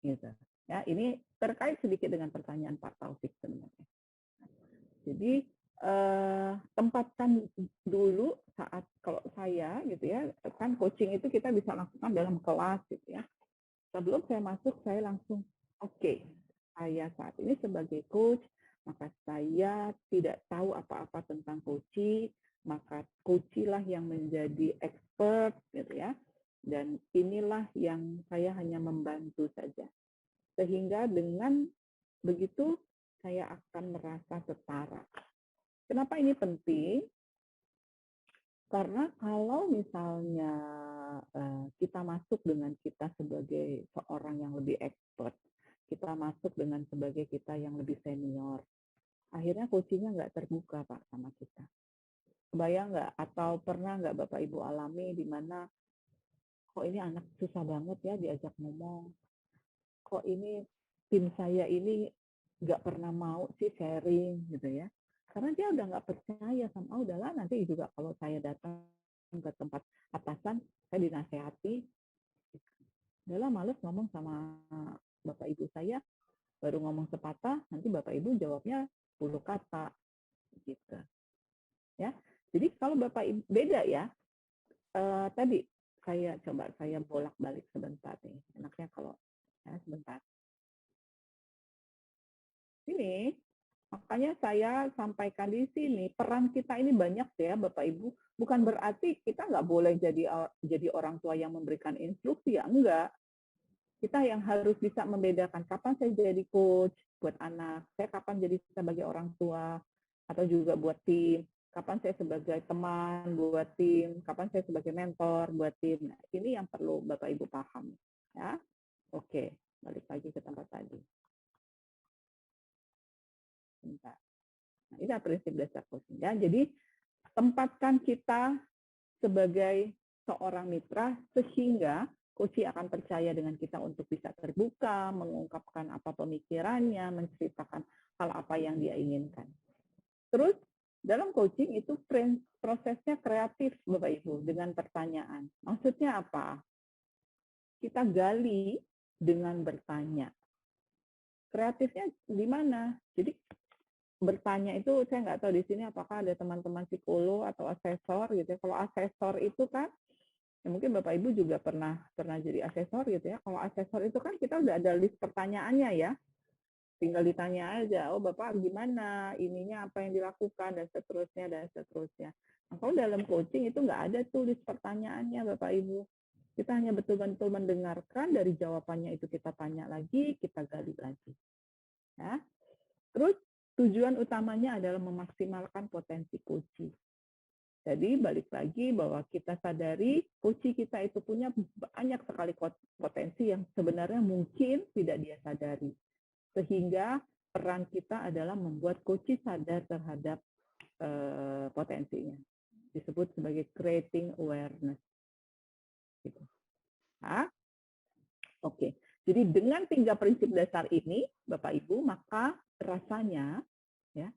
Gitu. Ya, ini terkait sedikit dengan pertanyaan Pak Taufik sebenarnya. Jadi tempatkan dulu saat kalau saya gitu ya, kan coaching itu kita bisa lakukan dalam kelas gitu ya. Sebelum saya masuk saya langsung oke, saya saat ini sebagai coach, maka saya tidak tahu apa-apa tentang coaching, maka coachilah yang menjadi expert gitu ya. Dan inilah yang saya hanya membantu saja. Sehingga dengan begitu saya akan merasa setara. Kenapa ini penting? Karena kalau misalnya kita masuk dengan kita sebagai seorang yang lebih expert, kita masuk dengan sebagai kita yang lebih senior, akhirnya coachingnya nggak terbuka Pak sama kita. Kebayang nggak atau pernah nggak Bapak Ibu alami di mana kok ini anak susah banget ya diajak ngomong, kok ini tim saya ini nggak pernah mau sih sharing gitu ya, karena dia udah nggak percaya sama, udahlah nanti juga kalau saya datang ke tempat atasan saya dinasehati, udahlah males ngomong sama Bapak Ibu saya, baru ngomong sepatah nanti Bapak Ibu jawabnya 10 kata gitu ya. Jadi kalau Bapak Ibu beda ya, tadi saya bolak-balik sebentar nih, enaknya kalau ya, sebentar ini, makanya saya sampaikan di sini peran kita ini banyak ya Bapak Ibu, bukan berarti kita nggak boleh jadi orang tua yang memberikan instruksi ya, enggak. Kita yang harus bisa membedakan kapan saya jadi coach buat anak, saya kapan jadi sebagai orang tua atau juga buat tim, kapan saya sebagai teman buat tim, kapan saya sebagai mentor buat tim. Nah, ini yang perlu Bapak Ibu paham ya. Oke, balik lagi ke tempat tadi. Bentar. Nah, ini prinsip dasar coaching ya. Jadi tempatkan kita sebagai seorang mitra sehingga coach akan percaya dengan kita untuk bisa terbuka, mengungkapkan apa pemikirannya, menceritakan hal apa yang dia inginkan. Terus dalam coaching itu prosesnya kreatif Bapak Ibu dengan pertanyaan. Maksudnya apa? Kita gali dengan bertanya. Kreatifnya di mana? Jadi bertanya itu saya nggak tahu di sini apakah ada teman-teman psikolog atau asesor gitu ya. Kalau asesor itu kan ya mungkin Bapak Ibu juga pernah jadi asesor gitu ya. Kalau asesor itu kan kita udah ada list pertanyaannya ya. Tinggal ditanya aja, oh Bapak gimana, ininya apa yang dilakukan dan seterusnya dan seterusnya. Nah, kalau dalam coaching itu nggak ada tuh list pertanyaannya Bapak Ibu. Kita hanya betul-betul mendengarkan, dari jawabannya itu kita tanya lagi, kita gali lagi. Ya. Terus tujuan utamanya adalah memaksimalkan potensi coaching. Jadi balik lagi bahwa kita sadari coaching kita itu punya banyak sekali potensi yang sebenarnya mungkin tidak dia sadari. Sehingga peran kita adalah membuat coaching sadar terhadap potensinya. Disebut sebagai creating awareness. Gitu. Nah, oke. Jadi dengan 3 prinsip dasar ini, Bapak Ibu, maka rasanya ya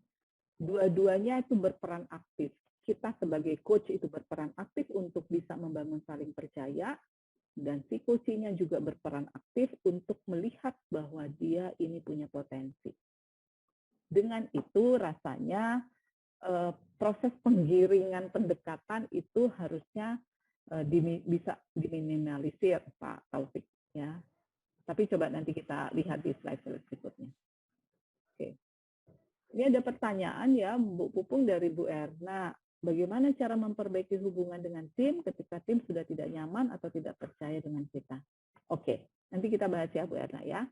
dua-duanya itu berperan aktif. Kita sebagai coach itu berperan aktif untuk bisa membangun saling percaya, dan si coaching-nya juga berperan aktif untuk melihat bahwa dia ini punya potensi. Dengan itu rasanya proses penggiringan pendekatan itu harusnya bisa diminimalisir Pak Taufik ya. Tapi coba nanti kita lihat di slide berikutnya. Oke. Ini ada pertanyaan ya Bu Pupung dari Bu Erna. Bagaimana cara memperbaiki hubungan dengan tim ketika tim sudah tidak nyaman atau tidak percaya dengan kita? Oke, nanti kita bahas ya Bu Erna ya.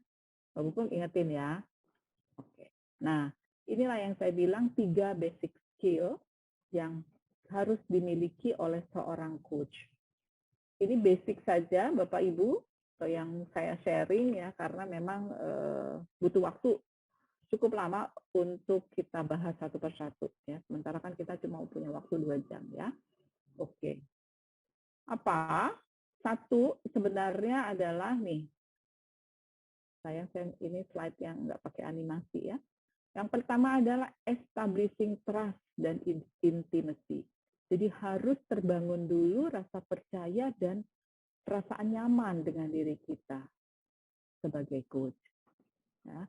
Bu Pupung ingetin ya. Oke. Nah, inilah yang saya bilang 3 basic skill yang harus dimiliki oleh seorang coach. Ini basic saja Bapak Ibu yang saya sharing ya, karena memang butuh waktu cukup lama untuk kita bahas satu persatu ya. Sementara kan kita cuma punya waktu 2 jam ya. Oke. Apa? Satu sebenarnya adalah nih. Saya ini slide yang nggak pakai animasi ya. Yang pertama adalah establishing trust dan intimacy. Jadi harus terbangun dulu rasa percaya dan perasaan nyaman dengan diri kita sebagai coach. Ya.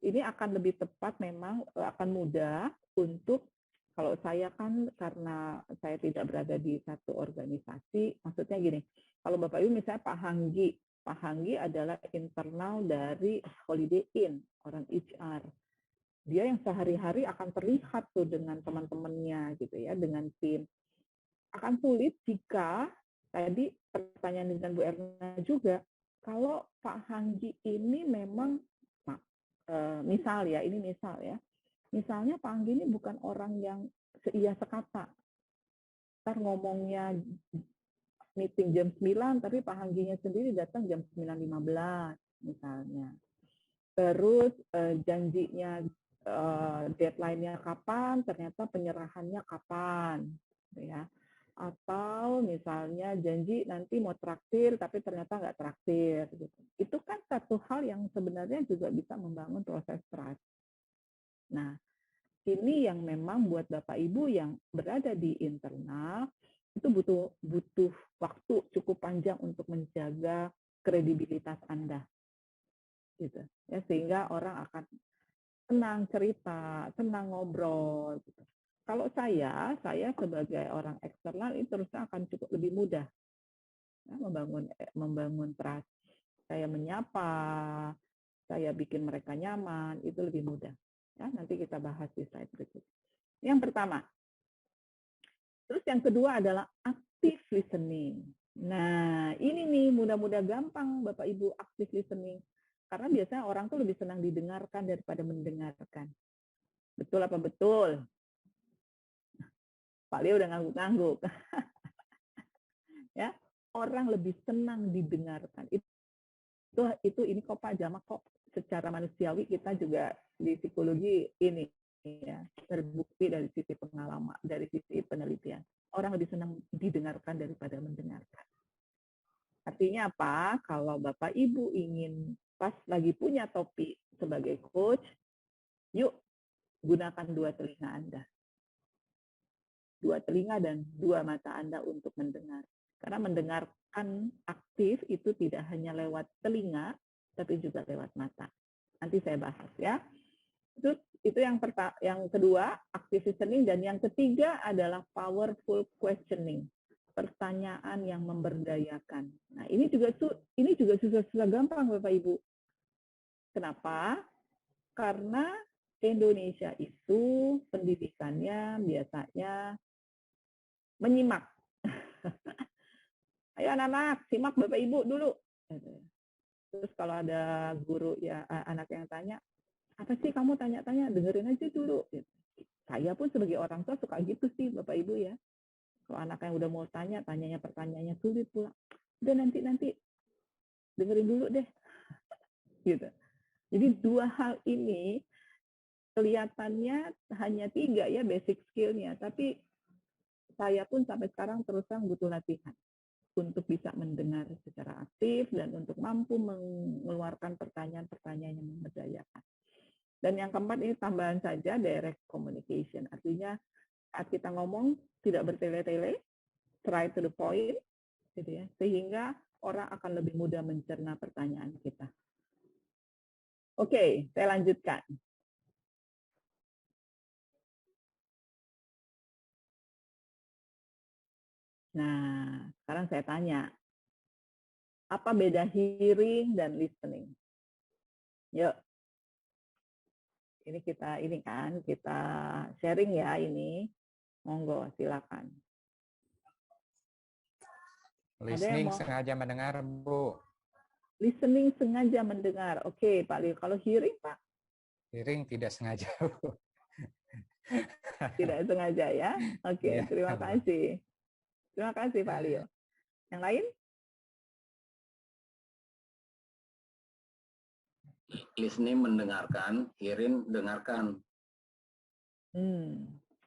Ini akan lebih tepat, memang akan mudah untuk, kalau saya kan karena saya tidak berada di satu organisasi, maksudnya gini, kalau Bapak Ibu misalnya Pak Hanggi adalah internal dari Holiday Inn, orang HR. Dia yang sehari-hari akan terlihat tuh dengan teman-temannya gitu ya, dengan tim. Akan sulit jika, tadi pertanyaan dengan Bu Erna juga, kalau Pak Hanggi ini memang misal ya, misalnya Pak Anggi ini bukan orang yang seia sekata, ntar ngomongnya meeting jam 9, tapi Pak Hangginya sendiri datang jam 9.15 misalnya. Terus janjinya deadline-nya kapan, ternyata penyerahannya kapan, ya. Atau misalnya janji nanti mau traktir, tapi ternyata nggak traktir. Gitu. Itu kan satu hal yang sebenarnya juga bisa membangun proses trust. Nah, ini yang memang buat Bapak Ibu yang berada di internal, itu butuh waktu cukup panjang untuk menjaga kredibilitas Anda. Gitu. Ya, sehingga orang akan senang cerita, senang ngobrol. Gitu. Kalau saya sebagai orang eksternal itu terusnya akan cukup lebih mudah ya, membangun trust. Saya menyapa, saya bikin mereka nyaman, itu lebih mudah. Ya, nanti kita bahas di slide berikut. Yang pertama. Terus yang kedua adalah active listening. Nah, ini nih mudah-mudah gampang Bapak Ibu active listening. Karena biasanya orang tuh lebih senang didengarkan daripada mendengarkan. Betul apa betul? Pak Leo udah ngangguk-ngangguk. Ya, orang lebih senang didengarkan. Itu ini kok Pak Jamak, kok secara manusiawi kita juga di psikologi ini ya terbukti dari sisi pengalaman, dari sisi penelitian. Orang lebih senang didengarkan daripada mendengarkan. Artinya apa? Kalau Bapak Ibu ingin pas lagi punya topik sebagai coach, yuk gunakan dua telinga Anda. Dua telinga dan dua mata Anda untuk mendengar. Karena mendengarkan aktif itu tidak hanya lewat telinga, tapi juga lewat mata. Nanti saya bahas ya. Itu yang kedua, active listening, dan yang ketiga adalah powerful questioning. Pertanyaan yang memberdayakan. Nah, ini juga susah gampang Bapak Ibu. Kenapa? Karena Indonesia itu pendidikannya biasanya menyimak. Ayo anak-anak, simak Bapak Ibu dulu. Terus kalau ada guru ya anak yang tanya, apa sih kamu tanya-tanya, dengerin aja dulu. Saya pun sebagai orang tua suka gitu sih Bapak Ibu ya. Kalau anak yang udah mau tanya, pertanyaannya sulit pula. Udah nanti dengerin dulu deh. Gitu. Jadi dua hal ini kelihatannya hanya 3 ya basic skill-nya, tapi saya pun sampai sekarang terus terang butuh latihan untuk bisa mendengar secara aktif dan untuk mampu mengeluarkan pertanyaan-pertanyaan yang memberdayakan. Dan yang keempat ini tambahan saja, direct communication. Artinya saat kita ngomong tidak bertele-tele, try to the point, gitu ya, sehingga orang akan lebih mudah mencerna pertanyaan kita. Oke, saya lanjutkan. Nah, sekarang saya tanya, apa beda hearing dan listening? Yuk, ini kita sharing ya ini. Monggo, silakan. Listening sengaja mendengar, Bu. Listening sengaja mendengar. Oke, Pak Leo. Kalau hearing, Pak? Hearing tidak sengaja, Bu. Tidak sengaja ya. Oke, ya, terima kasih. Terima kasih Pak Leo. Yang lain? Listening mendengarkan, hearing dengarkan.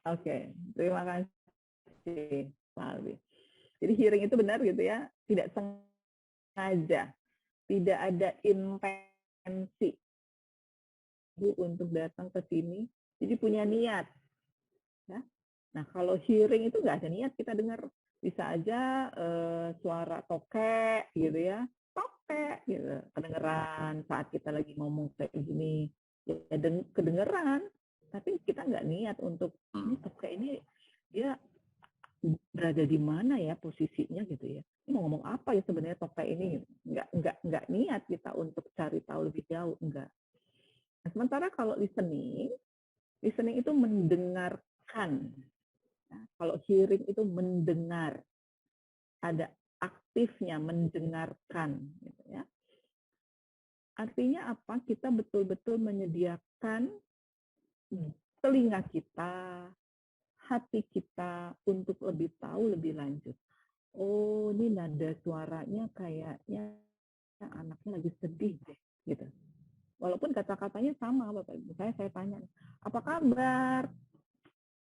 Oke, terima kasih Pak Alwi. Jadi hearing itu benar gitu ya, tidak sengaja, tidak ada intensi Bu untuk datang ke sini, jadi punya niat. Ya. Nah kalau hearing itu nggak ada niat, kita dengar bisa aja suara tokek gitu ya, tokek gitu, kedengeran saat kita lagi ngomong kayak gini, ya kedengeran, tapi kita nggak niat untuk ini tokek ini dia berada di mana ya posisinya gitu ya, ini mau ngomong apa ya sebenarnya tokek ini, nggak niat kita untuk cari tahu lebih jauh, enggak. Nah, sementara kalau listening itu mendengarkan. Nah, kalau hearing itu mendengar, ada aktifnya mendengarkan, gitu ya. Artinya apa? Kita betul-betul menyediakan telinga kita, hati kita untuk lebih tahu lebih lanjut. Oh, ini nada suaranya kayaknya anaknya lagi sedih deh, gitu. Walaupun kata-katanya sama, Bapak Ibu. Saya tanya, apa kabar?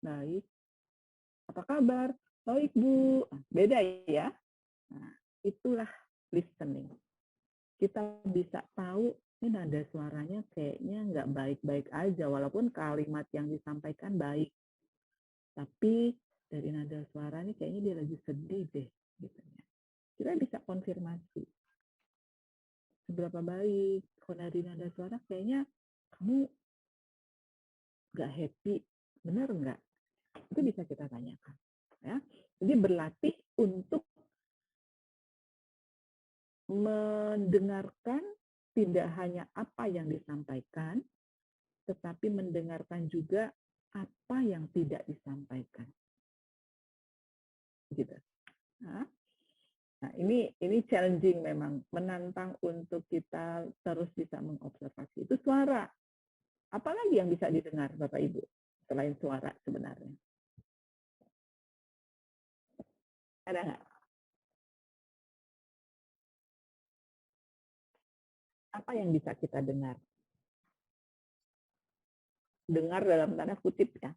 Baik. Apa kabar? Baik, Bu. Beda ya. Nah, itulah listening. Kita bisa tahu ini nada suaranya kayaknya nggak baik-baik aja, walaupun kalimat yang disampaikan baik. Tapi dari nada suara ini kayaknya dia lagi sedih deh. Gitu ya. Kita bisa konfirmasi. Seberapa baik, kalau dari nada suara kayaknya kamu nggak happy, benar nggak? Itu bisa kita tanyakan. Ya. Jadi berlatih untuk mendengarkan tidak hanya apa yang disampaikan, tetapi mendengarkan juga apa yang tidak disampaikan. Gitu. Nah, ini challenging memang, menantang untuk kita terus bisa mengobservasi. Itu suara. Apalagi yang bisa didengar, Bapak Ibu, selain suara sebenarnya? Ada nggak? Apa yang bisa kita dengar? Dengar dalam tanda kutip ya.